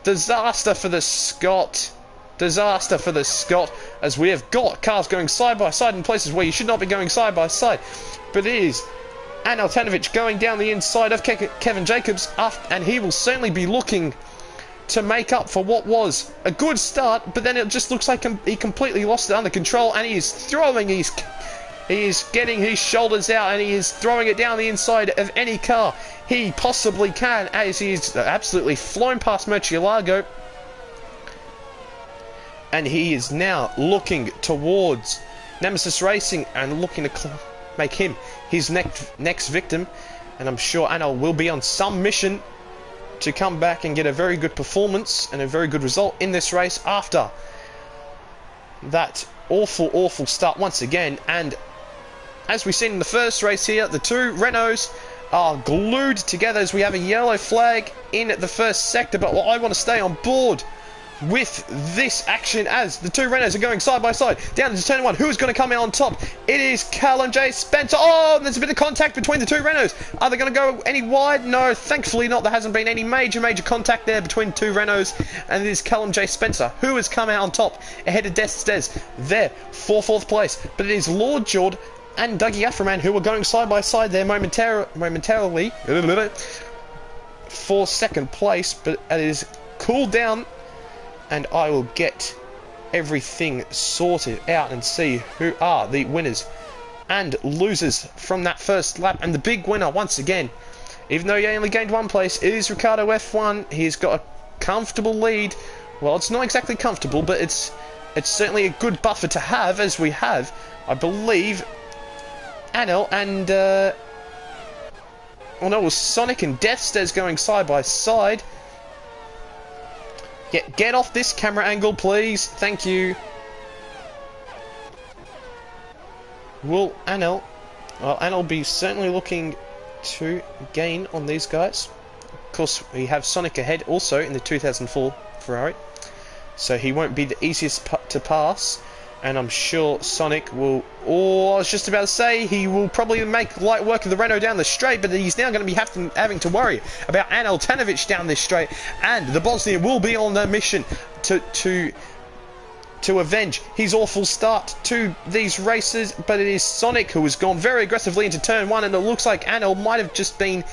Disaster for the Scot. Disaster for the Scot, as we have got cars going side by side in places where you should not be going side by side. But it is Anel Tanovic going down the inside of Kevin Jacobs, and he will certainly be looking to make up for what was a good start, but then it just looks like he completely lost it under control, and he is throwing he is getting his shoulders out, and he is throwing it down the inside of any car he possibly can, as he is absolutely flown past Murcielago. And he is now looking towards Nemesis Racing and looking to make him his next victim. And I'm sure Anel will be on some mission to come back and get a very good performance and a very good result in this race after that awful start once again. And as we've seen in the first race here, the 2 Renaults are glued together as we have a yellow flag in the first sector. But I want to stay on board with this action as the 2 Renaults are going side by side down into turn 1. Who's going to come out on top? It is Callum J. Spencer. Oh, there's a bit of contact between the 2 Renaults. Are they going to go any wide? No, thankfully not. There hasn't been any major contact there between 2 Renaults, and it is Callum J. Spencer who has come out on top ahead of Destes there for 4th place. But it is Lord Jord and Dougie Aframan who are going side by side there momentarily for 2nd place, but it is cooled down. And I will get everything sorted out and see who are the winners and losers from that first lap. And the big winner once again, even though he only gained 1 place, is Ricardo F1. He's got a comfortable lead. Well, it's not exactly comfortable, but it's certainly a good buffer to have, as we have, I believe, Anel and well, no, it was Sonic and Deathstairs going side by side. Get off this camera angle, please. Thank you. Will Anel... Well, Anel be certainly looking to gain on these guys. Of course, we have Sonic ahead also in the 2004 Ferrari. So he won't be the easiest to pass. And I'm sure Sonic will... Oh, I was just about to say, he will probably make light work of the Renault down the straight, but he's now going to be having to worry about Anel Tanovic down this straight, and the Bosnian will be on a mission to avenge his awful start to these races. But it is Sonic who has gone very aggressively into turn 1, and it looks like Anel might have just been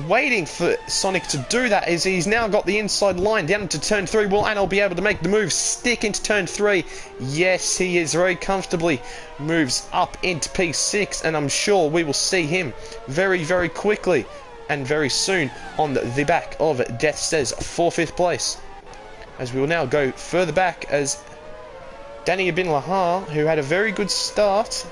waiting for Sonic to do that, as he's now got the inside line down into turn 3. Will Anel be able to make the move, stick into turn 3? Yes, he is very comfortably. Moves up into P6, and I'm sure we will see him very quickly and very soon on the back of Deathstairs for 5th place. As we will now go further back, as Danny Ibn Lahar, who had a very good start,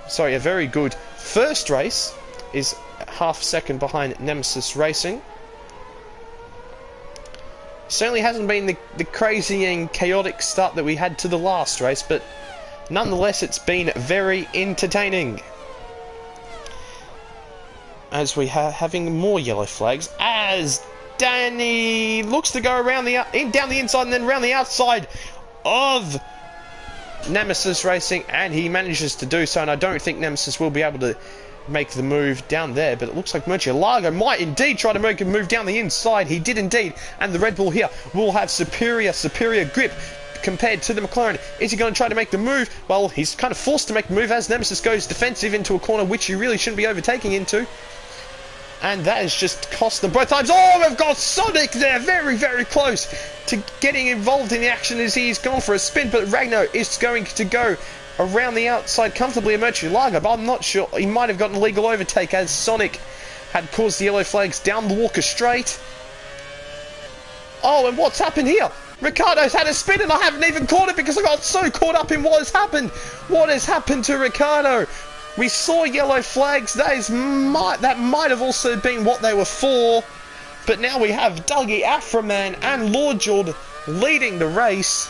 sorry, a very good first race, is half second behind Nemesis Racing. Certainly hasn't been the crazy and chaotic start that we had to the last race, but nonetheless it's been very entertaining. As we are having more yellow flags, as Danny looks to go around down the inside and then around the outside of Nemesis Racing, and he manages to do so, and I don't think Nemesis will be able to make the move down there, but it looks like Murcielago might indeed try to make a move down the inside. He did indeed, and the Red Bull here will have superior grip compared to the McLaren. Is he going to try to make the move? Well, he's kind of forced to make the move as Nemesis goes defensive into a corner which he really shouldn't be overtaking into. And that has just cost them both times. Oh, we've got Sonic there, very, very close to getting involved in the action as he's gone for a spin. But Ragnar is going to go around the outside comfortably at Murcielago, but I'm not sure. He might have gotten a legal overtake as Sonic had caused the yellow flags down the Walker Straight. Oh, and what's happened here? Ricardo's had a spin and I haven't even caught it because I got so caught up in what has happened. What has happened to Ricardo? We saw yellow flags. That might have also been what they were for. But now we have Dougie Afroman and Lord Jord leading the race.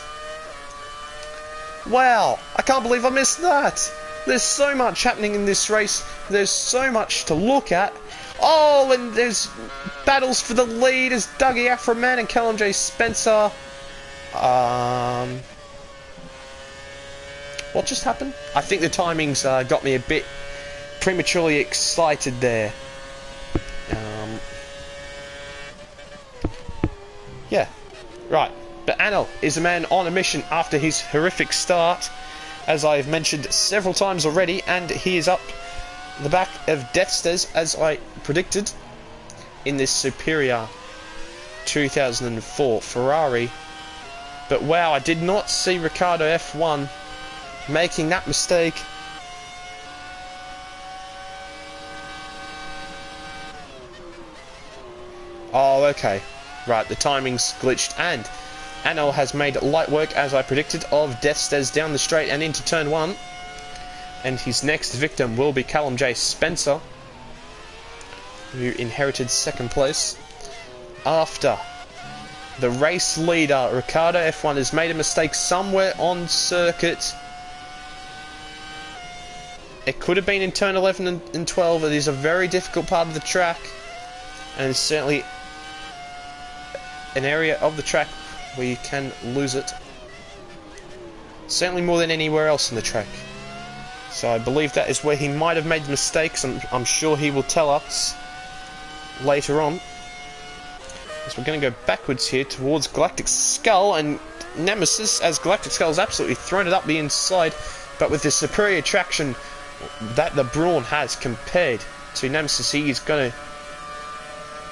Wow, I can't believe I missed that. There's so much happening in this race. There's so much to look at. Oh, and there's battles for the lead as Dougie Afroman and Callum J. Spencer. What just happened? I think the timings got me a bit prematurely excited there. Yeah, right. But Anil is a man on a mission after his horrific start, as I've mentioned several times already, and he is up the back of Deathstairs, as I predicted, in this superior 2004 Ferrari. But wow, I did not see Ricardo F1 making that mistake. Oh, okay. Right, the timing's glitched, and Anil has made light work, as I predicted, of Deathstairs down the straight and into turn 1. And his next victim will be Callum J. Spencer, who inherited second place after the race leader, Ricardo F1, has made a mistake somewhere on circuit. It could have been in turn 11 and 12. It is a very difficult part of the track, and it's certainly an area of the track where you can lose it. Certainly more than anywhere else in the track. So I believe that is where he might have made mistakes, and I'm sure he will tell us later on. So we're going to go backwards here towards Galactic Skull and Nemesis, as Galactic Skull has absolutely thrown it up the inside, but with the superior traction that the Brawn has compared to Nemesis, he's going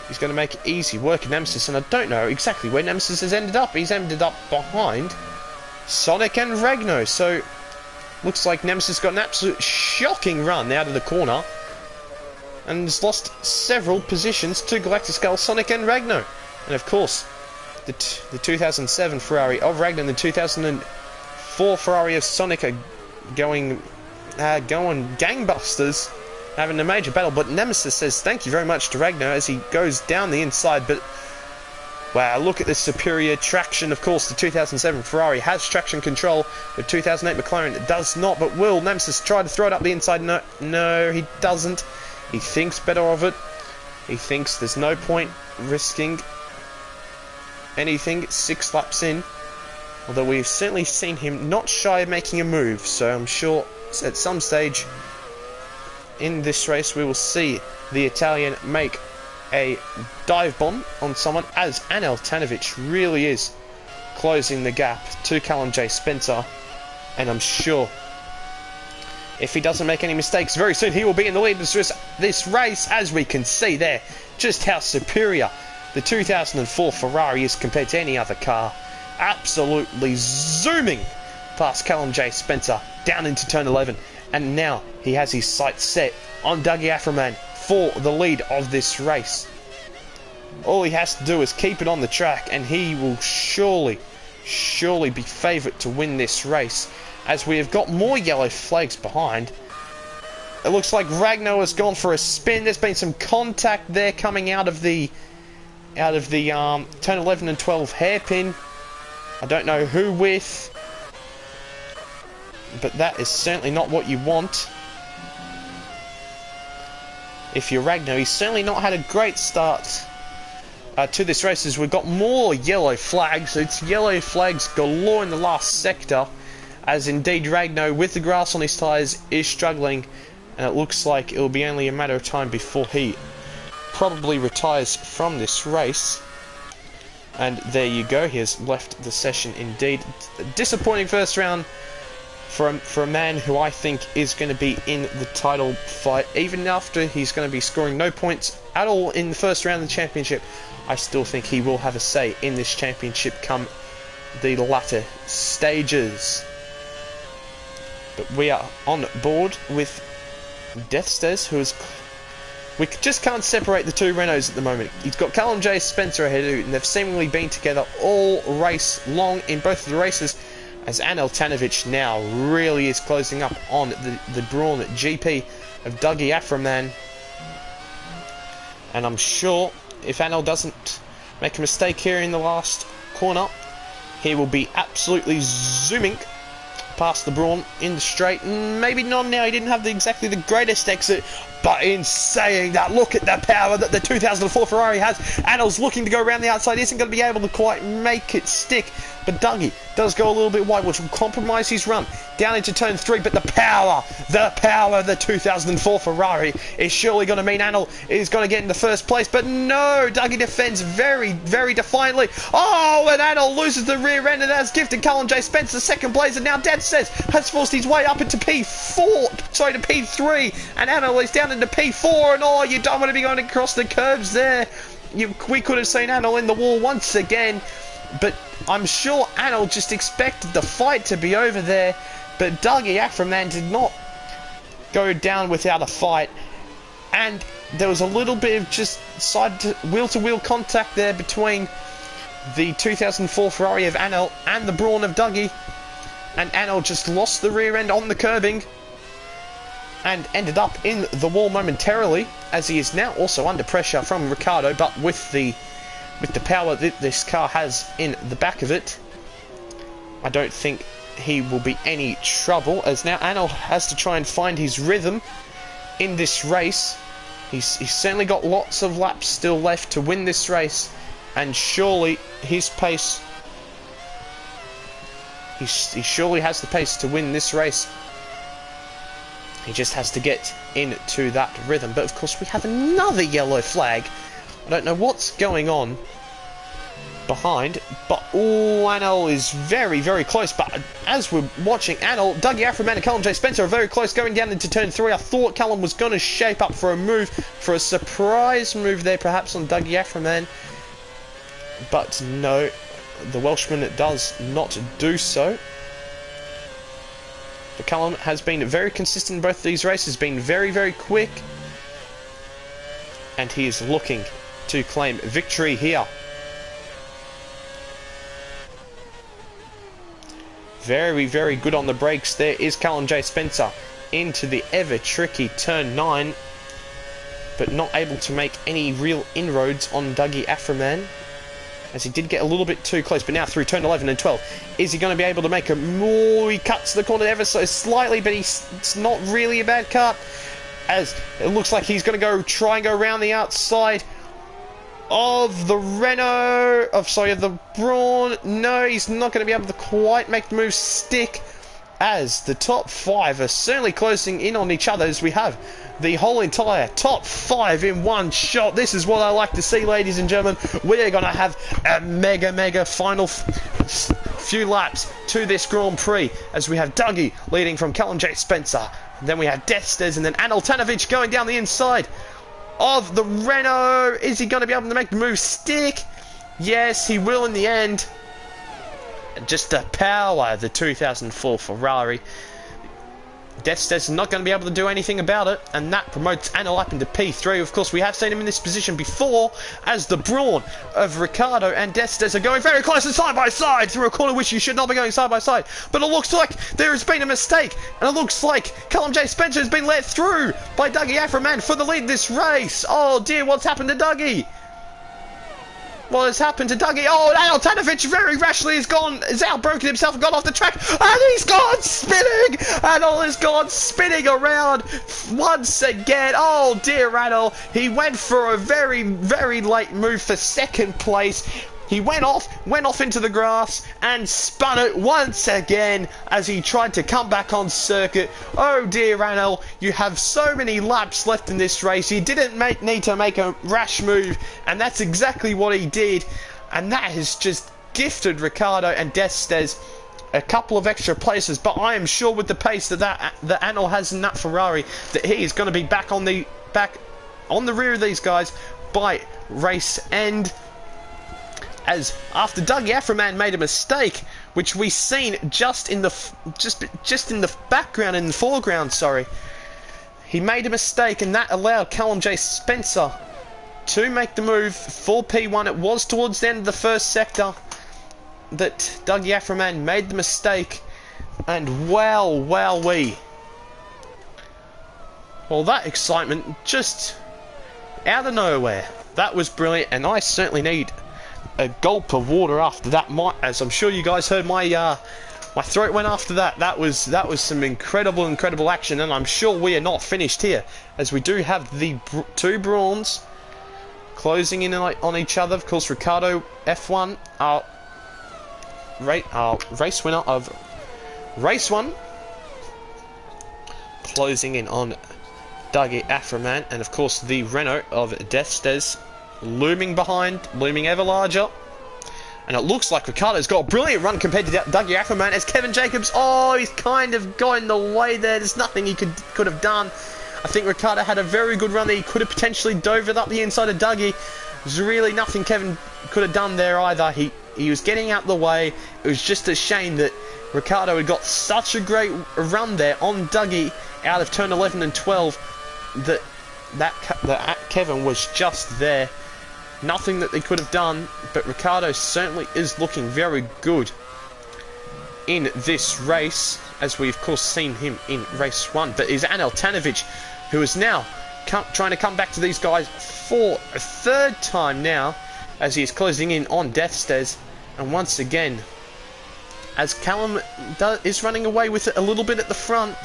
to make it easy work in Nemesis, and I don't know exactly where Nemesis has ended up. He's ended up behind Sonic and Ragno, so looks like Nemesis got an absolute shocking run out of the corner and has lost several positions to Galactic Skull, Sonic and Ragno. And of course, the 2007 Ferrari of Ragno and the 2004 Ferrari of Sonic are going gangbusters, having a major battle. But Nemesis says thank you very much to Ragno as he goes down the inside. But wow, look at this superior traction. Of course, the 2007 Ferrari has traction control. The 2008 McLaren does not. But will Nemesis try to throw it up the inside? No, he doesn't. He thinks better of it. He thinks there's no point risking anything 6 laps in. Although we've certainly seen him not shy of making a move. So I'm sure at some stage in this race we will see the Italian make a dive bomb on someone, as Anel Tanovic really is closing the gap to Callum J. Spencer. And I'm sure if he doesn't make any mistakes, very soon he will be in the lead of this race, as we can see there just how superior the 2004 Ferrari is compared to any other car. Absolutely zooming past Callum J. Spencer down into turn 11, and now he has his sights set on Dougie Afroman for the lead of this race. All he has to do is keep it on the track, and he will surely be favourite to win this race, as we have got more yellow flags behind. It looks like Ragnar has gone for a spin. There's been some contact there coming out of the turn 11 and 12 hairpin. I don't know who with, but that is certainly not what you want. If you're Ragnar, he's certainly not had a great start to this race, as we've got more yellow flags. It's yellow flags galore in the last sector, as indeed Ragnar, with the grass on his tyres, is struggling, and it looks like it'll be only a matter of time before he probably retires from this race. And there you go, he has left the session indeed. Disappointing first round for a man who I think is going to be in the title fight, even after he's going to be scoring no points at all in the first round of the championship. I still think he will have a say in this championship come the latter stages. But we are on board with Deathstairs, who is... We just can't separate the two Renaults at the moment. He's got Callum J. Spencer ahead of him, and they've seemingly been together all race long in both of the races, as Anel Tanovic now really is closing up on the Brawn GP of Dougie Aframan. And I'm sure if Anel doesn't make a mistake here in the last corner, he will be absolutely zooming past the Brawn in the straight. Maybe not now, he didn't have exactly the greatest exit, but in saying that, look at the power that the 2004 Ferrari has. Anel's looking to go around the outside, isn't going to be able to quite make it stick, but Dougie does go a little bit wide, which will compromise his run down into turn 3, but the power of the 2004 Ferrari is surely going to mean Anel is going to get in the first place, but no, Dougie defends very, very defiantly. Oh, and Anel loses the rear end, and that's gifted Callum J. Spencer second place, and now Dead Says has forced his way up into P4, sorry, to P3, and Anel is down into P4, and oh, you don't want to be going across the curbs there. We could have seen Anel in the wall once again, but I'm sure Anel just expected the fight to be over there, but Dougie Aframan did not go down without a fight, and there was a little bit of just wheel-to-wheel contact there between the 2004 Ferrari of Anel and the Brawn of Dougie, and Anel just lost the rear end on the curbing and ended up in the wall momentarily, as he is now also under pressure from Ricciardo, but with the power that this car has in the back of it, I don't think he will be any trouble, as now Anel has to try and find his rhythm in this race. He's certainly got lots of laps still left to win this race, and surely his pace, he surely has the pace to win this race. He just has to get into that rhythm. But of course we have another yellow flag. I don't know what's going on behind, but oh, Anel is very, very close. But as we're watching Anel, Dougie Aframan and Callum J. Spencer are very close going down into turn 3. I thought Callum was going to shape up for a move, for a surprise move there perhaps on Dougie Aframan, but no, the Welshman does not do so. But Callum has been very consistent in both these races, been very, very quick, and he is looking to claim victory here. Very, very good on the brakes. There is Callum J. Spencer into the ever tricky turn 9, but not able to make any real inroads on Dougie Aframan, as he did get a little bit too close. But now through turn 11 and 12, is he going to be able to make a more? He cuts the corner ever so slightly, but it's not really a bad cut, as it looks like he's going to try and go around the outside of the Renault, of the Brawn. No, he's not going to be able to quite make the move stick, as the top 5 are certainly closing in on each other, as we have the whole entire top 5 in one shot. This is what I like to see, ladies and gentlemen. We're going to have a mega final few laps to this Grand Prix, as we have Dougie leading from Callum J. Spencer, and then we have Deathstairs, and then Anel Tanovic going down the inside of the Renault. Is he going to be able to make the move stick? Yes, he will in the end. Just the power of the 2004 Ferrari. Deathstairs is not going to be able to do anything about it, and that promotes Anel up into P3. Of course, we have seen him in this position before, as the Brawn of Ricciardo and Deathstairs are going very close and side by side through a corner which you should not be going side by side. But it looks like there has been a mistake, and it looks like Callum J. Spencer has been let through by Dougie Aframan for the lead in this race. Oh dear, what's happened to Dougie? What has happened to Dougie? Oh, Anel Tanovic very rashly has outbroken himself and gone off the track, and he's gone spinning! Anel has gone spinning around once again. Oh dear, Anel. He went for a very, very late move for second place. He went off into the grass and spun it once again as he tried to come back on circuit. Oh dear, Anel, you have so many laps left in this race. He didn't need to make a rash move, and that's exactly what he did. And that has just gifted Ricciardo and Deathstairs a couple of extra places, but I am sure with the pace that Anil has in that Ferrari, that he is going to be back on the rear of these guys by race end. As after Dougie Aframan made a mistake, which we seen just in the background, in the foreground, sorry, he made a mistake, and that allowed Callum J. Spencer to make the move for P1. It was towards the end of the first sector that Dougie Aframan made the mistake, and well, that excitement just out of nowhere. That was brilliant, and I certainly need a gulp of water after that. As I'm sure you guys heard, my throat went after that. That was some incredible action, and I'm sure we are not finished here, as we do have the two Brawns closing in on each other. Of course, Ricardo F1, our race winner of race 1, closing in on Dougie Aframan, and of course the Renault of Deathstes looming behind, looming ever larger. And it looks like Ricardo's got a brilliant run compared to Dougie Aframan, as Kevin Jacobs, he's kind of got in the way there. There's nothing he could have done. I think Ricardo had a very good run there. He could have potentially dove it up the inside of Dougie. There's really nothing Kevin could have done there either. He was getting out the way. It was just a shame that Ricardo had got such a great run there on Dougie out of turn 11 and 12 that Kevin was just there. Nothing that they could have done, but Ricardo certainly is looking very good in this race, as we've of course seen him in race 1. But is Anel Tanovic, who is now trying to come back to these guys for a third time now, as he is closing in on Deathstes. And once again, as Callum is running away with it a little bit at the front,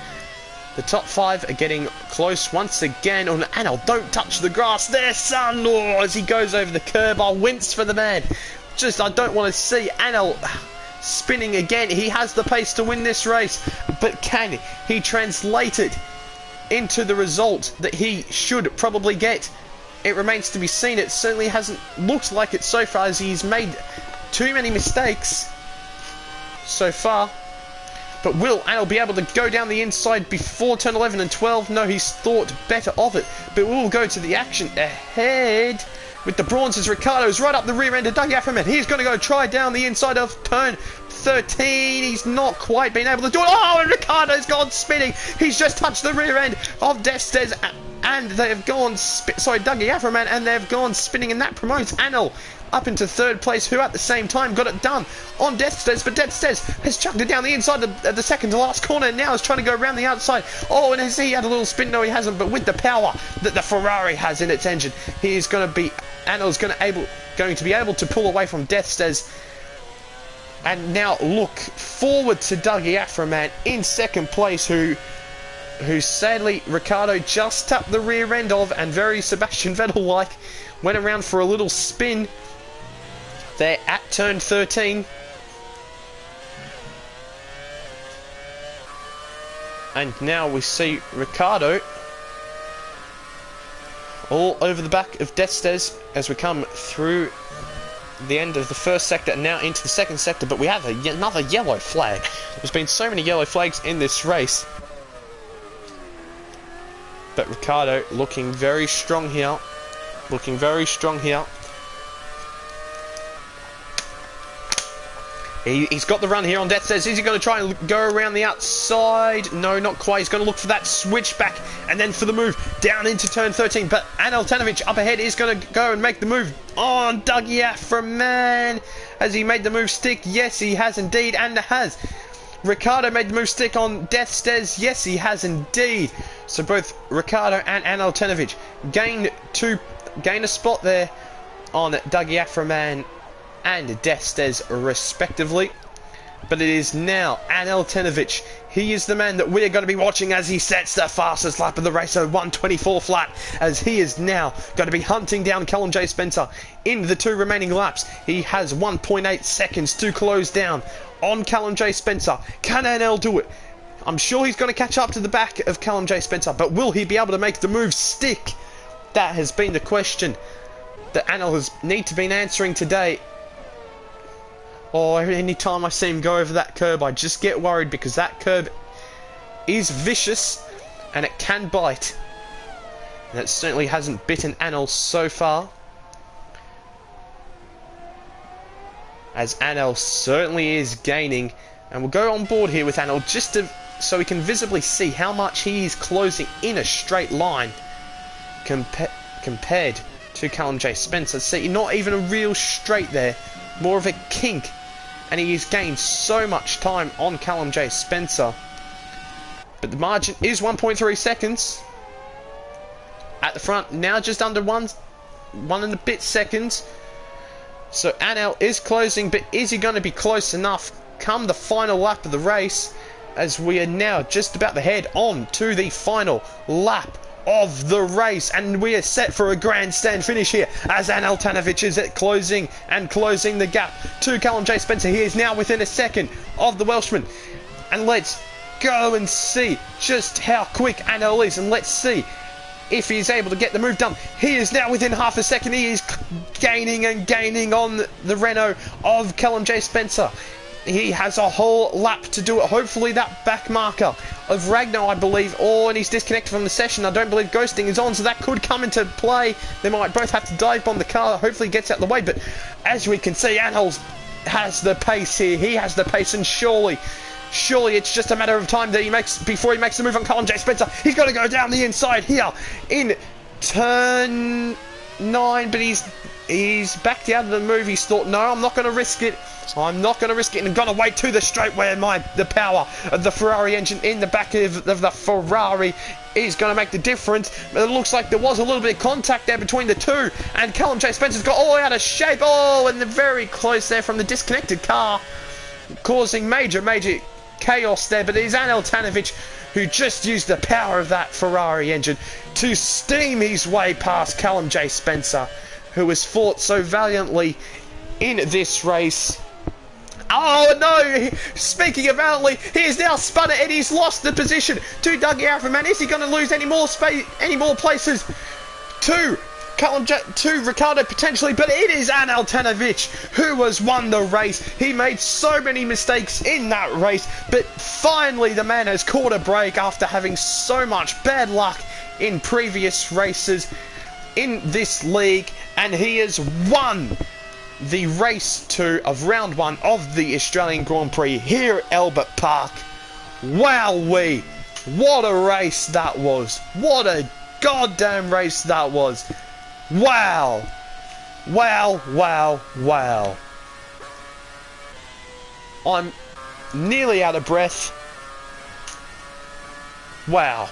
the top 5 are getting close once again on Anel. Don't touch the grass there, son! As he goes over the curb, I'll wince for the man. I don't want to see Anel spinning again. He has the pace to win this race, but can he translate it into the result that he should probably get? It remains to be seen. It certainly hasn't looked like it so far, as he's made too many mistakes so far. But will Anel be able to go down the inside before turn 11 and 12? No, he's thought better of it. But we'll go to the action ahead with the bronzes. Ricardo's right up the rear end of Dougie Aframan. He's going to go try down the inside of turn 13. He's not quite been able to do it. And Ricardo's gone spinning. He's just touched the rear end of Deathstes, and they've gone Dougie Aframan, and they've gone spinning, and that promotes Anel up into third place, who at the same time got it done on Deathstes, but Deathstes has chucked it down the inside of the second to last corner, and now is trying to go around the outside. And has he had a little spin? No, he hasn't, but with the power that the Ferrari has in its engine, Anel's going to be able to pull away from Deathstes, and now look forward to Dougie Aframan in second place, who sadly Ricardo just tapped the rear end of, and very Sebastian Vettel-like went around for a little spin there at turn 13. And now we see Ricardo all over the back of Deathstes as we come through the end of the first sector and now into the second sector. But we have another yellow flag. There's been so many yellow flags in this race. But Ricardo looking very strong here. He's got the run here on Deathstes. Is he going to try and go around the outside? No, not quite. He's going to look for that switchback and then for the move down into turn 13. But Anel Tanovic up ahead is going to go and make the move on Dougie Aframan. Has he made the move stick? Yes, he has indeed, and has Ricardo made the move stick on Deathstes? Yes, he has indeed. So both Ricardo and Anel Tanovic gain a spot there on Dougie Aframan and Deathstes respectively. But it is now Anel Tanovic. He is the man that we are going to be watching as he sets the fastest lap of the race, so 1:24 flat, as he is now going to be hunting down Callum J. Spencer in the 2 remaining laps. He has 1.8 seconds to close down on Callum J. Spencer. Can Anel do it? I'm sure he's going to catch up to the back of Callum J. Spencer, but will he be able to make the move stick? That has been the question that Anel has need to been answering today. Oh, any time I see him go over that curb, I just get worried because that curb is vicious and it can bite. And it certainly hasn't bitten Anel so far. As Anel certainly is gaining. And we'll go on board here with Anel just so we can visibly see how much he is closing in a straight line compared to Callum J. Spencer. See, not even a real straight there, more of a kink. And he has gained so much time on Callum J. Spencer. But the margin is 1.3 seconds. At the front, now just under one and a bit seconds. So Anel is closing, but is he going to be close enough come the final lap of the race? As we are now just about to head on to the final lap of the race, and we are set for a grandstand finish here as Anel Tanovic is at closing the gap to Callum J. Spencer. He is now within a second of the Welshman, and let's go and see just how quick Anel is, and let's see if he is able to get the move done. He is now within half a second. He is gaining and gaining on the Renault of Callum J. Spencer. He has a whole lap to do it. Hopefully that back marker of Ragnar, I believe, and he's disconnected from the session. I don't believe ghosting is on, so that could come into play. They might both have to dive bomb the car. Hopefully he gets out of the way, but as we can see, Anel has the pace here. He has the pace, and surely it's just a matter of time that before he makes the move on Callum J. Spencer. He's got to go down the inside here in turn 9, but he's backed out of the move. He's thought, no, I'm not going to risk it. I'm not going to risk it, and I'm going to wait to the straight where the power of the Ferrari engine in the back of the Ferrari is going to make the difference. But it looks like there was a little bit of contact there between the two, and Callum J. Spencer's got all out of shape. Oh, and they're very close there from the disconnected car, causing major chaos there. But it is Anel Tanovic who just used the power of that Ferrari engine to steam his way past Callum J. Spencer, who has fought so valiantly in this race. Oh no! Speaking of valiantly, he is now spun it and he's lost the position to Dougie Afferman. Is he going to lose any more space, any more places to Ricardo potentially? But it is Anel Tanovic who has won the race. He made so many mistakes in that race, but finally the man has caught a break after having so much bad luck in previous races in this league, and he has won the race 2 of round 1 of the Australian Grand Prix here at Albert Park. Wowee! What a race that was! What a goddamn race that was! Wow! Wow, wow, wow. I'm nearly out of breath. Wow.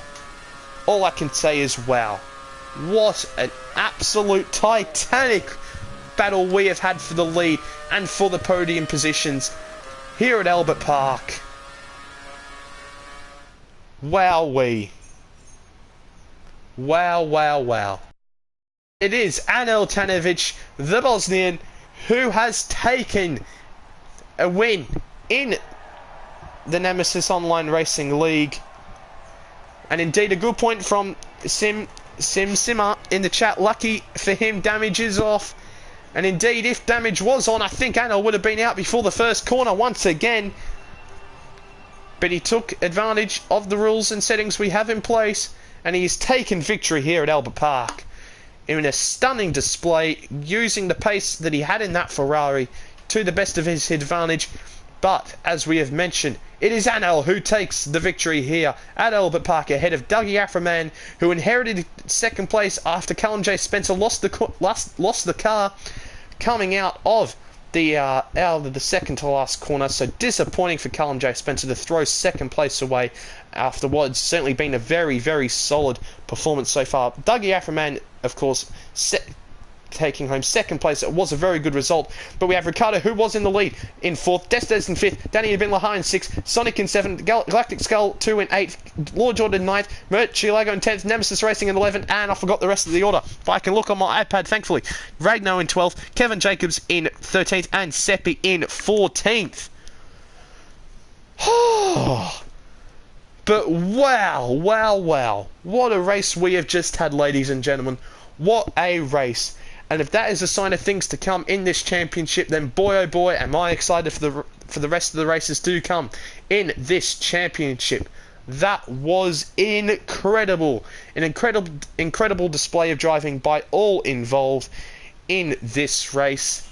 All I can say is wow. What an absolute titanic battle we have had for the lead and for the podium positions here at Albert Park. Wowee. Wow, wow, wow. It is Anel Tanovic, the Bosnian, who has taken a win in the Nemesis Online Racing League. And indeed a good point from Simmer in the chat. Lucky for him, damage is off. And indeed, if damage was on, I think Anel would have been out before the first corner once again. But he took advantage of the rules and settings we have in place, and he's taken victory here at Albert Park in a stunning display, using the pace that he had in that Ferrari to the best of his advantage. But, as we have mentioned, it is Anel who takes the victory here at Albert Park ahead of Dougie Afferman, who inherited second place after Callum J. Spencer lost the car coming out of the second to last corner. So disappointing for Callum J. Spencer to throw second place away after what's certainly been a very, very solid performance so far. Dougie Afferman, of course, taking home second place. It was a very good result, but we have Ricardo, who was in the lead, in 4th, Destes in 5th, Danny Bin Lahar in 6th, Sonic in 7th, Galactic Skull 2 in 8th, Lord Jordan in 9th, Mert Chilago in 10th, Nemesis Racing in 11th, and I forgot the rest of the order. If I can look on my iPad, thankfully. Ragnar in 12th, Kevin Jacobs in 13th, and Seppi in 14th. But wow, wow, wow. What a race we have just had, ladies and gentlemen. What a race. And if that is a sign of things to come in this championship, then boy oh boy am I excited for the rest of the races to come in this championship. That was incredible. An incredible display of driving by all involved in this race.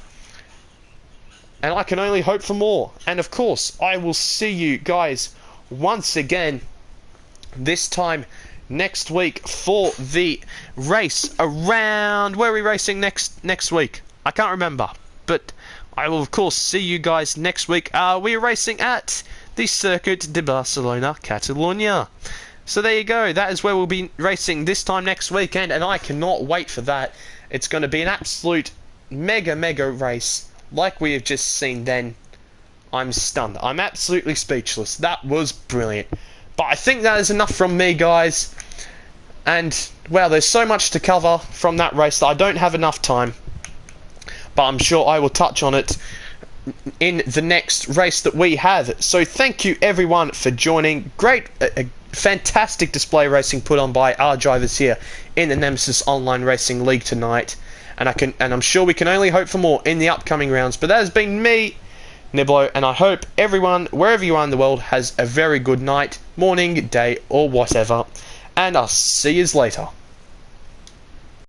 And I can only hope for more. And of course, I will see you guys once again, this time next week, for the race around... Where are we racing next week? I can't remember. But I will of course see you guys next week. We are racing at the Circuit de Barcelona, Catalonia. So there you go. That is where we'll be racing this time next weekend. And I cannot wait for that. It's going to be an absolute mega race. Like we have just seen then. I'm stunned. I'm absolutely speechless. That was brilliant. But I think that is enough from me, guys. And, well, there's so much to cover from that race that I don't have enough time. But I'm sure I will touch on it in the next race that we have. So thank you, everyone, for joining. Great, fantastic display racing put on by our drivers here in the Nemesis Online Racing League tonight. And I'm sure we can only hope for more in the upcoming rounds. But that has been me, Niblo, and I hope everyone, wherever you are in the world, has a very good night, morning, day, or whatever. And I'll see you later.